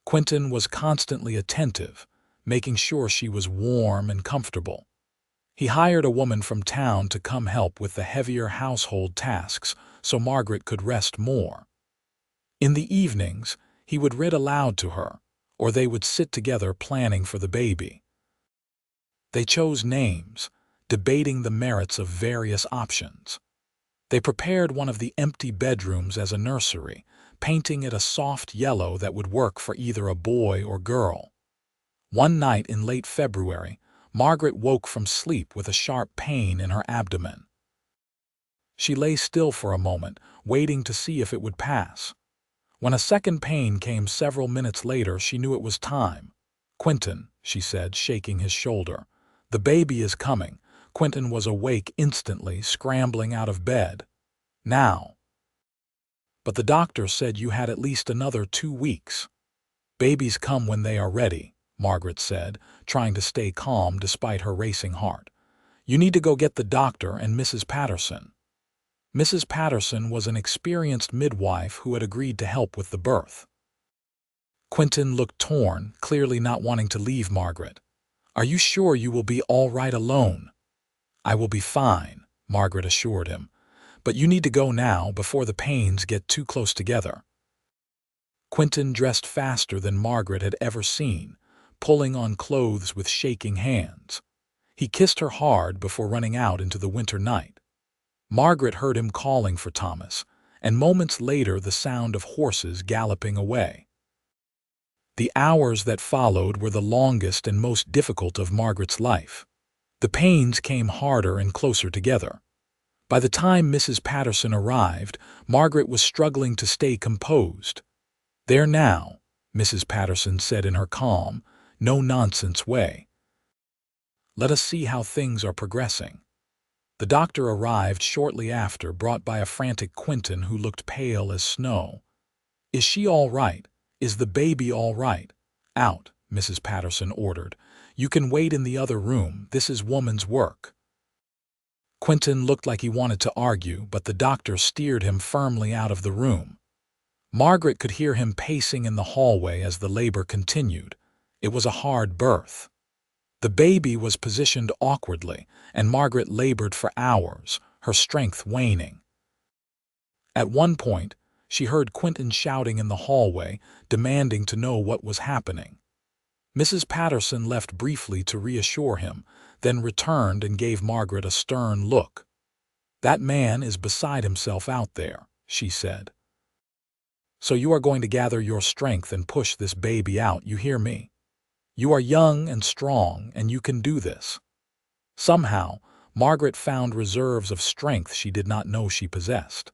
Quinton was constantly attentive, making sure she was warm and comfortable. He hired a woman from town to come help with the heavier household tasks so Margaret could rest more. In the evenings, he would read aloud to her, or they would sit together planning for the baby. They chose names, debating the merits of various options. They prepared one of the empty bedrooms as a nursery, painting it a soft yellow that would work for either a boy or girl. One night in late February, Margaret woke from sleep with a sharp pain in her abdomen. She lay still for a moment, waiting to see if it would pass. When a second pain came several minutes later, she knew it was time. Quinton, she said, shaking his shoulder. The baby is coming. Quinton was awake instantly, scrambling out of bed. Now. But the doctor said you had at least another 2 weeks. Babies come when they are ready, Margaret said, trying to stay calm despite her racing heart. You need to go get the doctor and Mrs. Patterson. Mrs. Patterson was an experienced midwife who had agreed to help with the birth. Quinton looked torn, clearly not wanting to leave Margaret. Are you sure you will be all right alone? I will be fine, Margaret assured him. But you need to go now before the pains get too close together. Quinton dressed faster than Margaret had ever seen, pulling on clothes with shaking hands. He kissed her hard before running out into the winter night. Margaret heard him calling for Thomas, and moments later the sound of horses galloping away. The hours that followed were the longest and most difficult of Margaret's life. The pains came harder and closer together. By the time Mrs. Patterson arrived, Margaret was struggling to stay composed. "There now," Mrs. Patterson said in her calm, no-nonsense way. "Let us see how things are progressing." The doctor arrived shortly after, brought by a frantic Quinton who looked pale as snow. "Is she all right? Is the baby all right?" "Out," Mrs. Patterson ordered. "You can wait in the other room. This is woman's work." Quinton looked like he wanted to argue, but the doctor steered him firmly out of the room. Margaret could hear him pacing in the hallway as the labor continued. It was a hard birth. The baby was positioned awkwardly, and Margaret labored for hours, her strength waning. At one point, she heard Quinton shouting in the hallway, demanding to know what was happening. Mrs. Patterson left briefly to reassure him, then returned and gave Margaret a stern look. "That man is beside himself out there," she said. "So you are going to gather your strength and push this baby out, you hear me? You are young and strong, and you can do this." Somehow, Margaret found reserves of strength she did not know she possessed.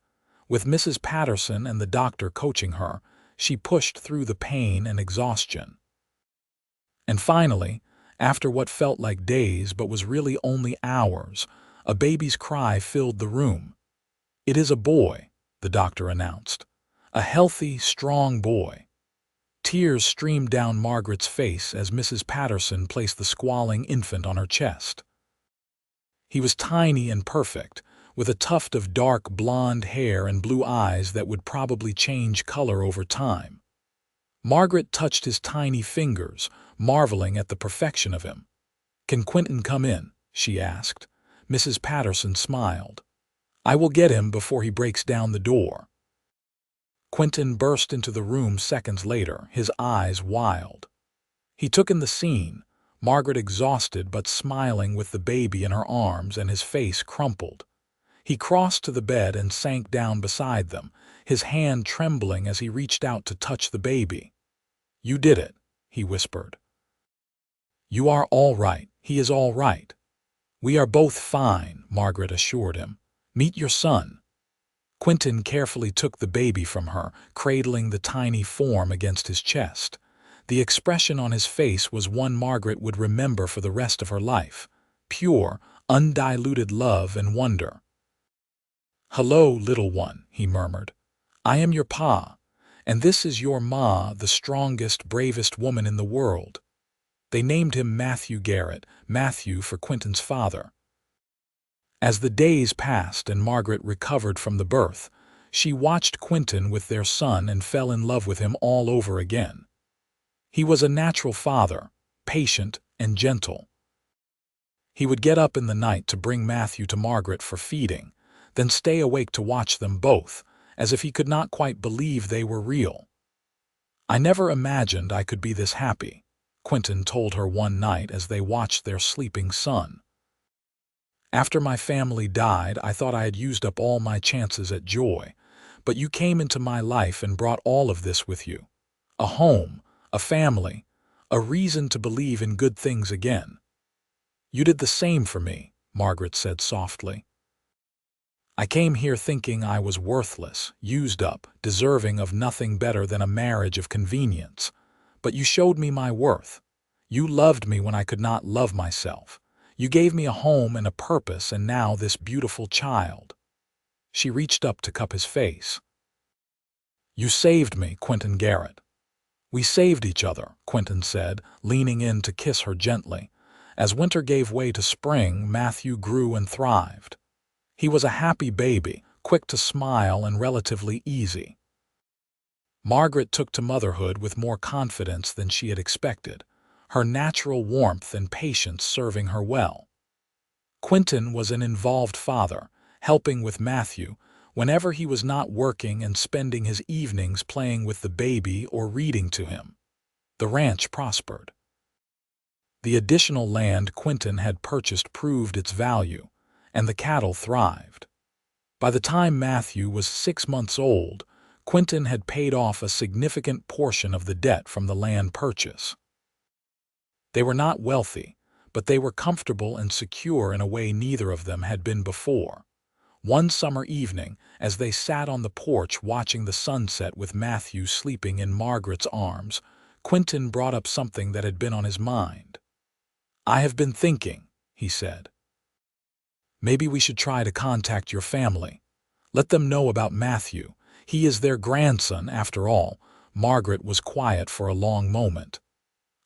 With Mrs. Patterson and the doctor coaching her, she pushed through the pain and exhaustion. And finally, after what felt like days but was really only hours, a baby's cry filled the room. "It is a boy," the doctor announced. "A healthy, strong boy." Tears streamed down Margaret's face as Mrs. Patterson placed the squalling infant on her chest. He was tiny and perfect, with a tuft of dark blonde hair and blue eyes that would probably change color over time. Margaret touched his tiny fingers, marveling at the perfection of him. "Can Quinton come in?" she asked. Mrs. Patterson smiled. "I will get him before he breaks down the door." Quinton burst into the room seconds later, his eyes wild. He took in the scene, Margaret exhausted but smiling with the baby in her arms, and his face crumpled. He crossed to the bed and sank down beside them, his hand trembling as he reached out to touch the baby. "You did it," he whispered. "You are all right. He is all right." "We are both fine," Margaret assured him. "Meet your son." Quinton carefully took the baby from her, cradling the tiny form against his chest. The expression on his face was one Margaret would remember for the rest of her life. Pure, undiluted love and wonder. "Hello, little one," he murmured. "I am your pa, and this is your ma, the strongest, bravest woman in the world." They named him Matthew Garrett, Matthew for Quinton's father. As the days passed and Margaret recovered from the birth, she watched Quinton with their son and fell in love with him all over again. He was a natural father, patient and gentle. He would get up in the night to bring Matthew to Margaret for feeding, then stay awake to watch them both, as if he could not quite believe they were real. "I never imagined I could be this happy," Quinton told her one night as they watched their sleeping son. "After my family died, I thought I had used up all my chances at joy, but you came into my life and brought all of this with you. A home, a family, a reason to believe in good things again." "You did the same for me," Margaret said softly. "I came here thinking I was worthless, used up, deserving of nothing better than a marriage of convenience. But you showed me my worth. You loved me when I could not love myself. You gave me a home and a purpose, and now this beautiful child." She reached up to cup his face. "You saved me, Quinton Garrett." "We saved each other," Quinton said, leaning in to kiss her gently. As winter gave way to spring, Matthew grew and thrived. He was a happy baby, quick to smile and relatively easy. Margaret took to motherhood with more confidence than she had expected, her natural warmth and patience serving her well. Quinton was an involved father, helping with Matthew, whenever he was not working and spending his evenings playing with the baby or reading to him. The ranch prospered. The additional land Quinton had purchased proved its value, and the cattle thrived. By the time Matthew was 6 months old, Quinton had paid off a significant portion of the debt from the land purchase. They were not wealthy, but they were comfortable and secure in a way neither of them had been before. One summer evening, as they sat on the porch watching the sunset with Matthew sleeping in Margaret's arms, Quinton brought up something that had been on his mind. "I have been thinking," he said. "Maybe we should try to contact your family. Let them know about Matthew. He is their grandson, after all." Margaret was quiet for a long moment.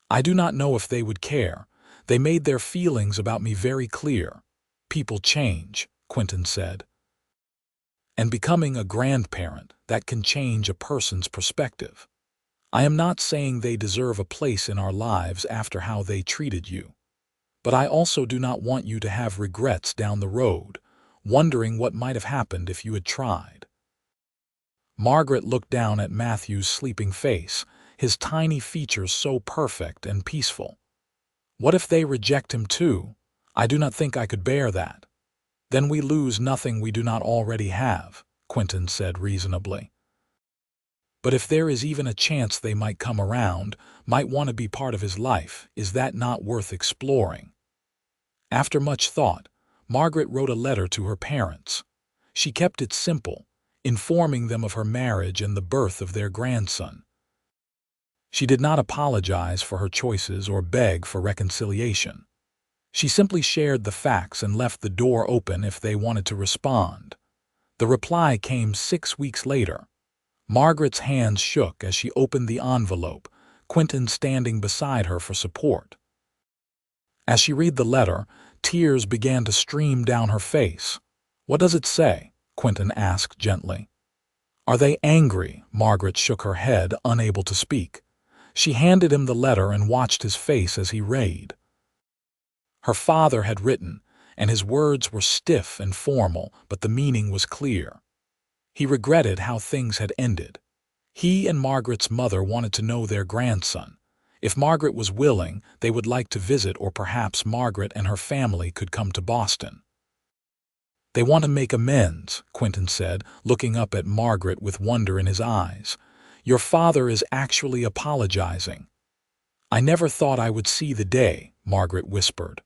"I do not know if they would care. They made their feelings about me very clear." "People change," Quinton said. "And becoming a grandparent, that can change a person's perspective. I am not saying they deserve a place in our lives after how they treated you. But I also do not want you to have regrets down the road, wondering what might have happened if you had tried." Margaret looked down at Matthew's sleeping face, his tiny features so perfect and peaceful. "What if they reject him too? I do not think I could bear that." "Then we lose nothing we do not already have," Quinton said reasonably. "But if there is even a chance they might come around, might want to be part of his life, is that not worth exploring?" After much thought, Margaret wrote a letter to her parents. She kept it simple, informing them of her marriage and the birth of their grandson. She did not apologize for her choices or beg for reconciliation. She simply shared the facts and left the door open if they wanted to respond. The reply came 6 weeks later. Margaret's hands shook as she opened the envelope, Quinton standing beside her for support. As she read the letter, tears began to stream down her face. "What does it say?" Quinton asked gently. "Are they angry?" Margaret shook her head, unable to speak. She handed him the letter and watched his face as he read. Her father had written, and his words were stiff and formal, but the meaning was clear. He regretted how things had ended. He and Margaret's mother wanted to know their grandson. If Margaret was willing, they would like to visit, or perhaps Margaret and her family could come to Boston. "They want to make amends," Quinton said, looking up at Margaret with wonder in his eyes. "Your father is actually apologizing." "I never thought I would see the day," Margaret whispered.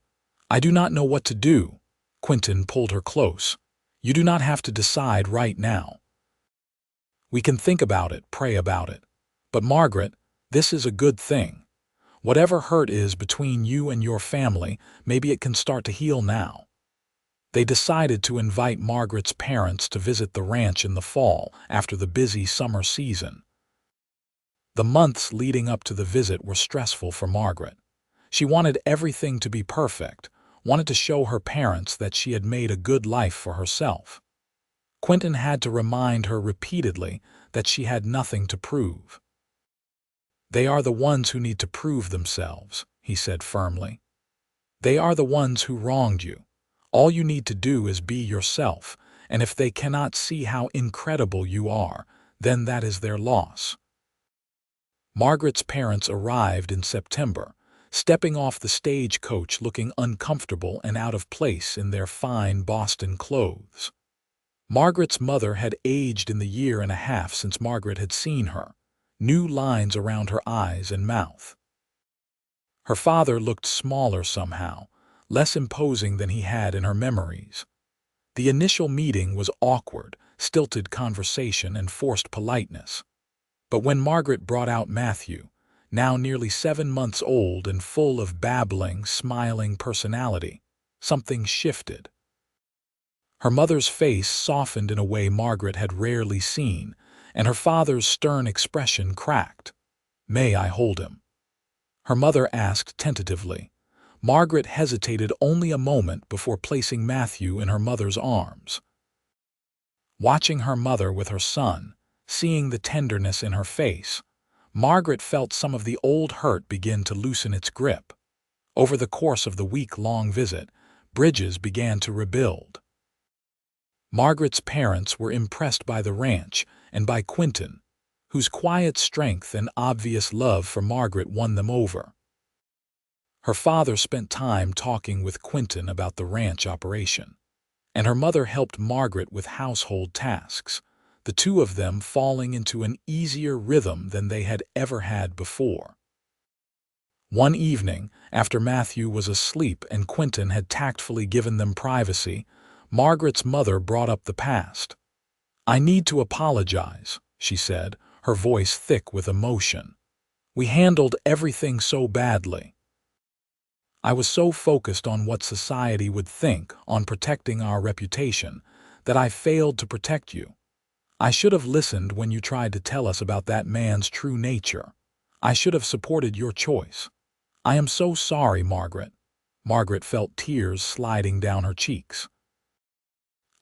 "I do not know what to do." Quinton pulled her close. "You do not have to decide right now. We can think about it, pray about it. But Margaret, this is a good thing. Whatever hurt is between you and your family, maybe it can start to heal now." They decided to invite Margaret's parents to visit the ranch in the fall, after the busy summer season. The months leading up to the visit were stressful for Margaret. She wanted everything to be perfect, wanted to show her parents that she had made a good life for herself. Quinton had to remind her repeatedly that she had nothing to prove. "They are the ones who need to prove themselves," he said firmly. "They are the ones who wronged you. All you need to do is be yourself, and if they cannot see how incredible you are, then that is their loss." Margaret's parents arrived in September, stepping off the stagecoach looking uncomfortable and out of place in their fine Boston clothes. Margaret's mother had aged in the year and a half since Margaret had seen her, new lines around her eyes and mouth. Her father looked smaller somehow, less imposing than he had in her memories. The initial meeting was awkward, stilted conversation and forced politeness. But when Margaret brought out Matthew, now nearly 7 months old and full of babbling, smiling personality, something shifted. Her mother's face softened in a way Margaret had rarely seen, and her father's stern expression cracked. "May I hold him?" her mother asked tentatively. Margaret hesitated only a moment before placing Matthew in her mother's arms. Watching her mother with her son, seeing the tenderness in her face, Margaret felt some of the old hurt begin to loosen its grip. Over the course of the week-long visit, bridges began to rebuild. Margaret's parents were impressed by the ranch and by Quinton, whose quiet strength and obvious love for Margaret won them over. Her father spent time talking with Quinton about the ranch operation, and her mother helped Margaret with household tasks, the two of them falling into an easier rhythm than they had ever had before. One evening, after Matthew was asleep and Quinton had tactfully given them privacy, Margaret's mother brought up the past. "I need to apologize," she said, her voice thick with emotion. "We handled everything so badly. I was so focused on what society would think, on protecting our reputation, that I failed to protect you. I should have listened when you tried to tell us about that man's true nature. I should have supported your choice. I am so sorry, Margaret." Margaret felt tears sliding down her cheeks.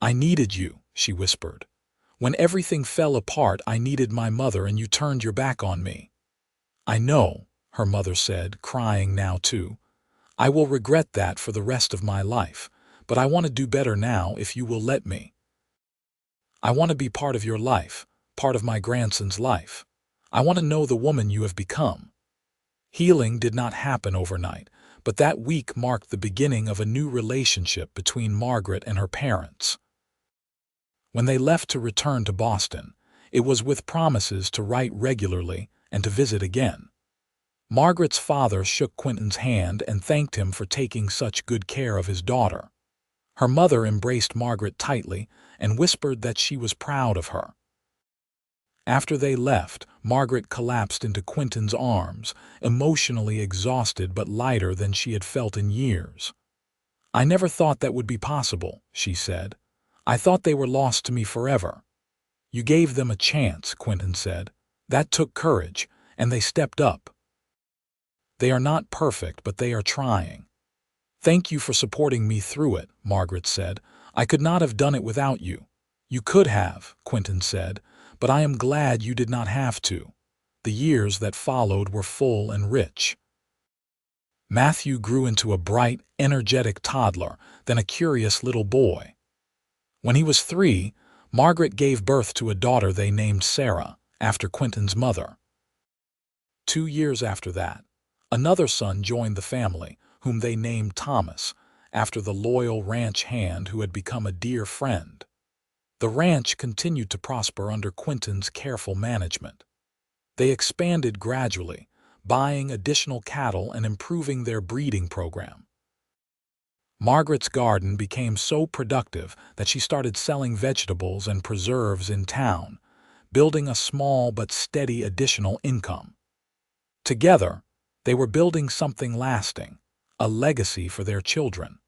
"I needed you," she whispered. "When everything fell apart, I needed my mother and you turned your back on me." "I know," her mother said, crying now too. "I will regret that for the rest of my life, but I want to do better now if you will let me. I want to be part of your life, part of my grandson's life. I want to know the woman you have become." Healing did not happen overnight, but that week marked the beginning of a new relationship between Margaret and her parents. When they left to return to Boston, it was with promises to write regularly and to visit again. Margaret's father shook Quinton's hand and thanked him for taking such good care of his daughter. Her mother embraced Margaret tightly and whispered that she was proud of her. After they left, Margaret collapsed into Quinton's arms, emotionally exhausted but lighter than she had felt in years. "I never thought that would be possible," she said. "I thought they were lost to me forever." "You gave them a chance," Quinton said. "That took courage, and they stepped up. They are not perfect, but they are trying." "Thank you for supporting me through it," Margaret said. "I could not have done it without you." "You could have," Quinton said, "but I am glad you did not have to." The years that followed were full and rich. Matthew grew into a bright, energetic toddler, then a curious little boy. When he was 3, Margaret gave birth to a daughter they named Sarah, after Quinton's mother. 2 years after that, another son joined the family, whom they named Thomas, after the loyal ranch hand who had become a dear friend. The ranch continued to prosper under Quinton's careful management. They expanded gradually, buying additional cattle and improving their breeding program. Margaret's garden became so productive that she started selling vegetables and preserves in town, building a small but steady additional income. Together, they were building something lasting, a legacy for their children.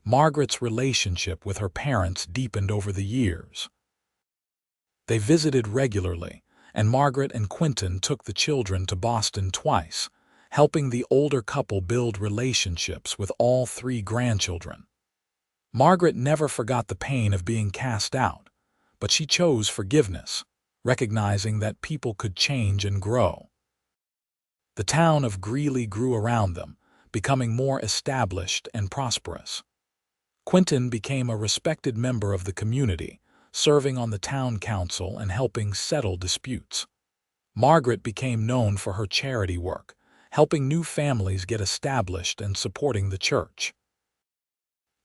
Margaret's relationship with her parents deepened over the years. They visited regularly, and Margaret and Quinton took the children to Boston twice, helping the older couple build relationships with all 3 grandchildren. Margaret never forgot the pain of being cast out, but she chose forgiveness, recognizing that people could change and grow. The town of Greeley grew around them, becoming more established and prosperous. Quinton became a respected member of the community, serving on the town council and helping settle disputes. Margaret became known for her charity work, helping new families get established and supporting the church.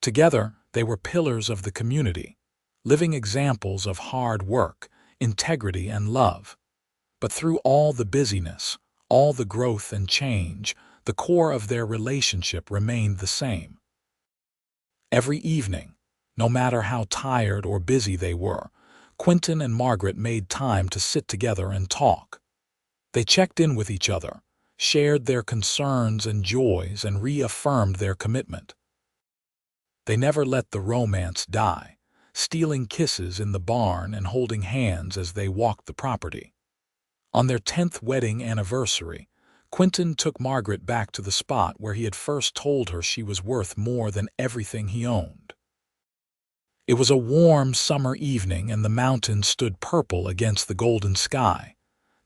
Together, they were pillars of the community, living examples of hard work, integrity, and love. But through all the busyness, all the growth and change, the core of their relationship remained the same. Every evening, no matter how tired or busy they were, Quinton and Margaret made time to sit together and talk. They checked in with each other, shared their concerns and joys, and reaffirmed their commitment. They never let the romance die, stealing kisses in the barn and holding hands as they walked the property. On their 10th wedding anniversary, Quinton took Margaret back to the spot where he had first told her she was worth more than everything he owned. It was a warm summer evening and the mountains stood purple against the golden sky.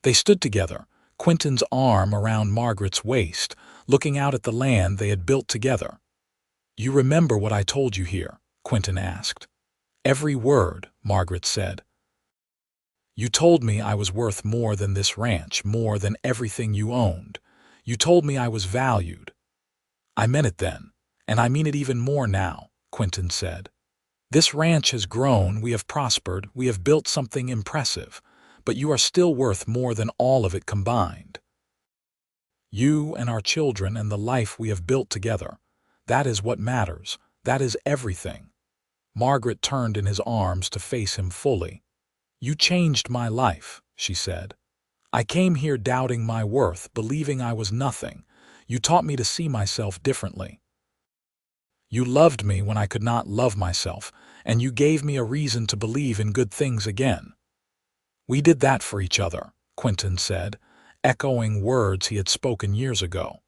They stood together, Quinton's arm around Margaret's waist, looking out at the land they had built together. "You remember what I told you here?" Quinton asked. "Every word," Margaret said. "You told me I was worth more than this ranch, more than everything you owned. You told me I was valued." "I meant it then, and I mean it even more now," Quinton said. "This ranch has grown, we have prospered, we have built something impressive, but you are still worth more than all of it combined. You and our children and the life we have built together, that is what matters, that is everything." Margaret turned in his arms to face him fully. "You changed my life," she said. "I came here doubting my worth, believing I was nothing. You taught me to see myself differently. You loved me when I could not love myself, and you gave me a reason to believe in good things again." "We did that for each other," Quinton said, echoing words he had spoken years ago.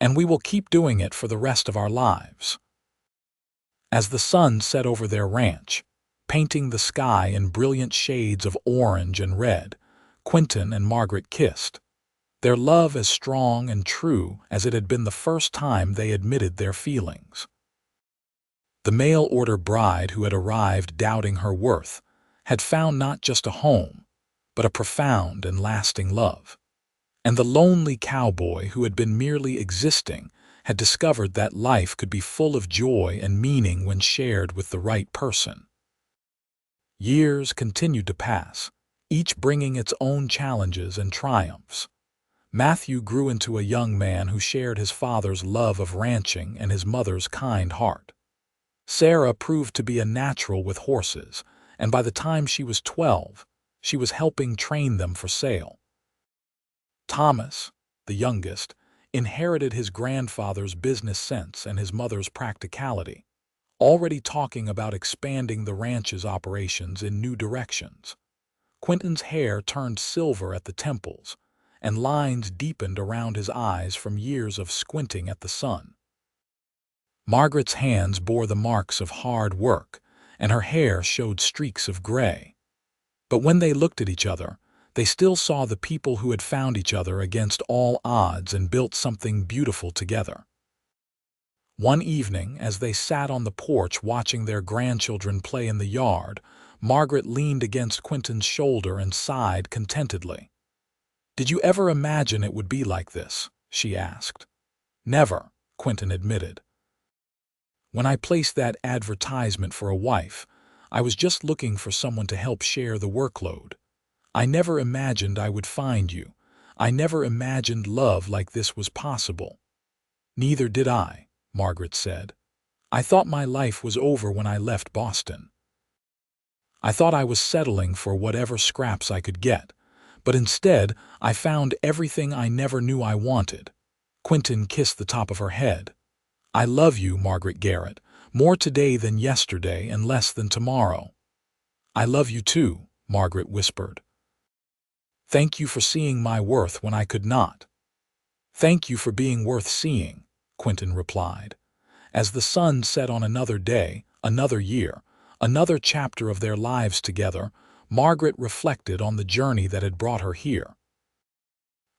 "And we will keep doing it for the rest of our lives." As the sun set over their ranch, painting the sky in brilliant shades of orange and red, Quinton and Margaret kissed, their love as strong and true as it had been the first time they admitted their feelings. The mail-order bride who had arrived doubting her worth had found not just a home, but a profound and lasting love. And the lonely cowboy who had been merely existing had discovered that life could be full of joy and meaning when shared with the right person. Years continued to pass, each bringing its own challenges and triumphs. Matthew grew into a young man who shared his father's love of ranching and his mother's kind heart. Sarah proved to be a natural with horses, and by the time she was 12, she was helping train them for sale. Thomas, the youngest, inherited his grandfather's business sense and his mother's practicality, already talking about expanding the ranch's operations in new directions. Quinton's hair turned silver at the temples, and lines deepened around his eyes from years of squinting at the sun. Margaret's hands bore the marks of hard work, and her hair showed streaks of gray. But when they looked at each other, they still saw the people who had found each other against all odds and built something beautiful together. One evening, as they sat on the porch watching their grandchildren play in the yard, Margaret leaned against Quinton's shoulder and sighed contentedly. "Did you ever imagine it would be like this?" she asked. "Never," Quinton admitted. "When I placed that advertisement for a wife, I was just looking for someone to help share the workload. I never imagined I would find you. I never imagined love like this was possible." "Neither did I," Margaret said. "I thought my life was over when I left Boston. I thought I was settling for whatever scraps I could get, but instead I found everything I never knew I wanted." Quinton kissed the top of her head. "I love you, Margaret Garrett, more today than yesterday and less than tomorrow." "I love you too," Margaret whispered. "Thank you for seeing my worth when I could not." "Thank you for being worth seeing," Quinton replied. As the sun set on another day, another year, another chapter of their lives together, Margaret reflected on the journey that had brought her here.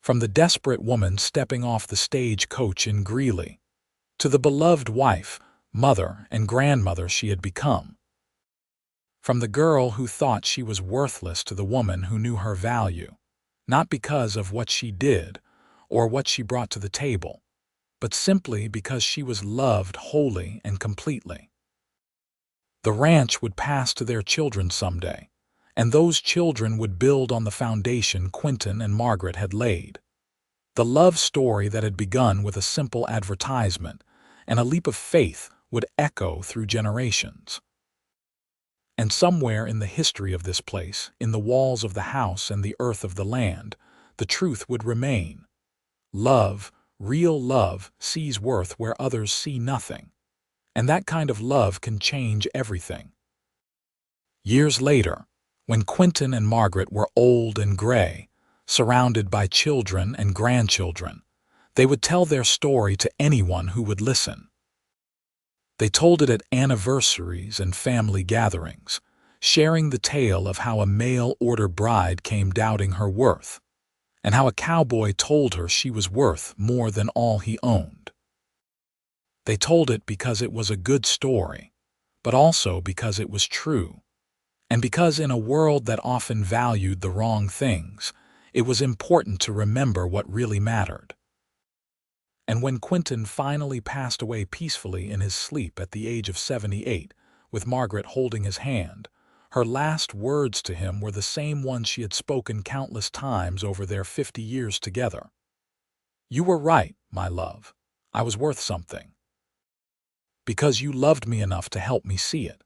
From the desperate woman stepping off the stagecoach in Greeley, to the beloved wife, mother, and grandmother she had become. From the girl who thought she was worthless to the woman who knew her value, not because of what she did or what she brought to the table, but simply because she was loved wholly and completely. The ranch would pass to their children someday, and those children would build on the foundation Quinton and Margaret had laid. The love story that had begun with a simple advertisement and a leap of faith would echo through generations. And somewhere in the history of this place, in the walls of the house and the earth of the land, the truth would remain. Love, real love, sees worth where others see nothing. And that kind of love can change everything. Years later, when Quinton and Margaret were old and gray, surrounded by children and grandchildren, they would tell their story to anyone who would listen. They told it at anniversaries and family gatherings, sharing the tale of how a mail-order bride came doubting her worth, and how a cowboy told her she was worth more than all he owned. They told it because it was a good story, but also because it was true. And because in a world that often valued the wrong things, it was important to remember what really mattered. And when Quinton finally passed away peacefully in his sleep at the age of 78, with Margaret holding his hand, her last words to him were the same ones she had spoken countless times over their 50 years together. "You were right, my love. I was worth something. Because you loved me enough to help me see it."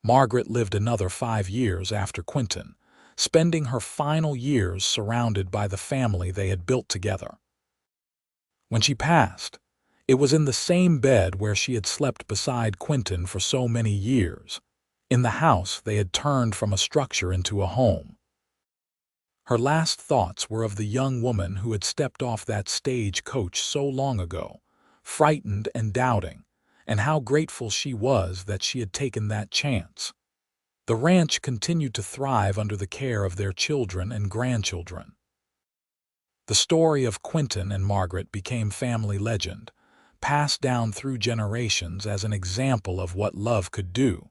Margaret lived another 5 years after Quinton, spending her final years surrounded by the family they had built together. When she passed, it was in the same bed where she had slept beside Quinton for so many years, in the house they had turned from a structure into a home. Her last thoughts were of the young woman who had stepped off that stage coach so long ago, frightened and doubting, and how grateful she was that she had taken that chance. The ranch continued to thrive under the care of their children and grandchildren. The story of Quinton and Margaret became family legend, passed down through generations as an example of what love could do,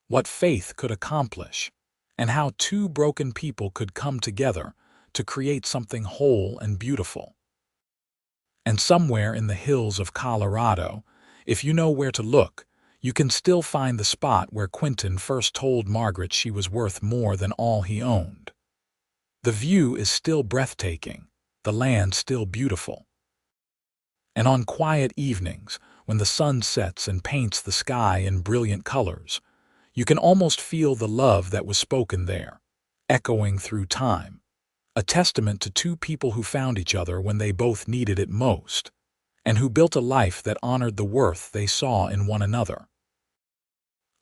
what faith could accomplish, and how two broken people could come together to create something whole and beautiful. And somewhere in the hills of Colorado, if you know where to look, you can still find the spot where Quinton first told Margaret she was worth more than all he owned. The view is still breathtaking, the land still beautiful. And on quiet evenings, when the sun sets and paints the sky in brilliant colors, you can almost feel the love that was spoken there, echoing through time, a testament to two people who found each other when they both needed it most, and who built a life that honored the worth they saw in one another.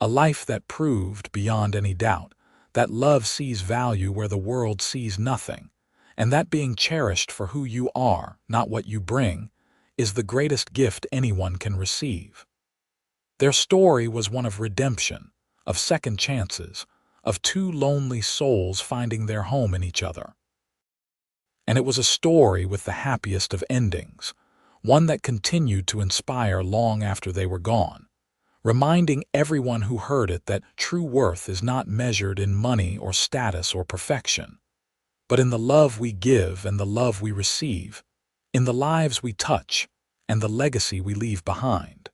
A life that proved, beyond any doubt, that love sees value where the world sees nothing, and that being cherished for who you are, not what you bring, is the greatest gift anyone can receive. Their story was one of redemption, of second chances, of two lonely souls finding their home in each other. And it was a story with the happiest of endings, one that continued to inspire long after they were gone, reminding everyone who heard it that true worth is not measured in money or status or perfection, but in the love we give and the love we receive, in the lives we touch and the legacy we leave behind.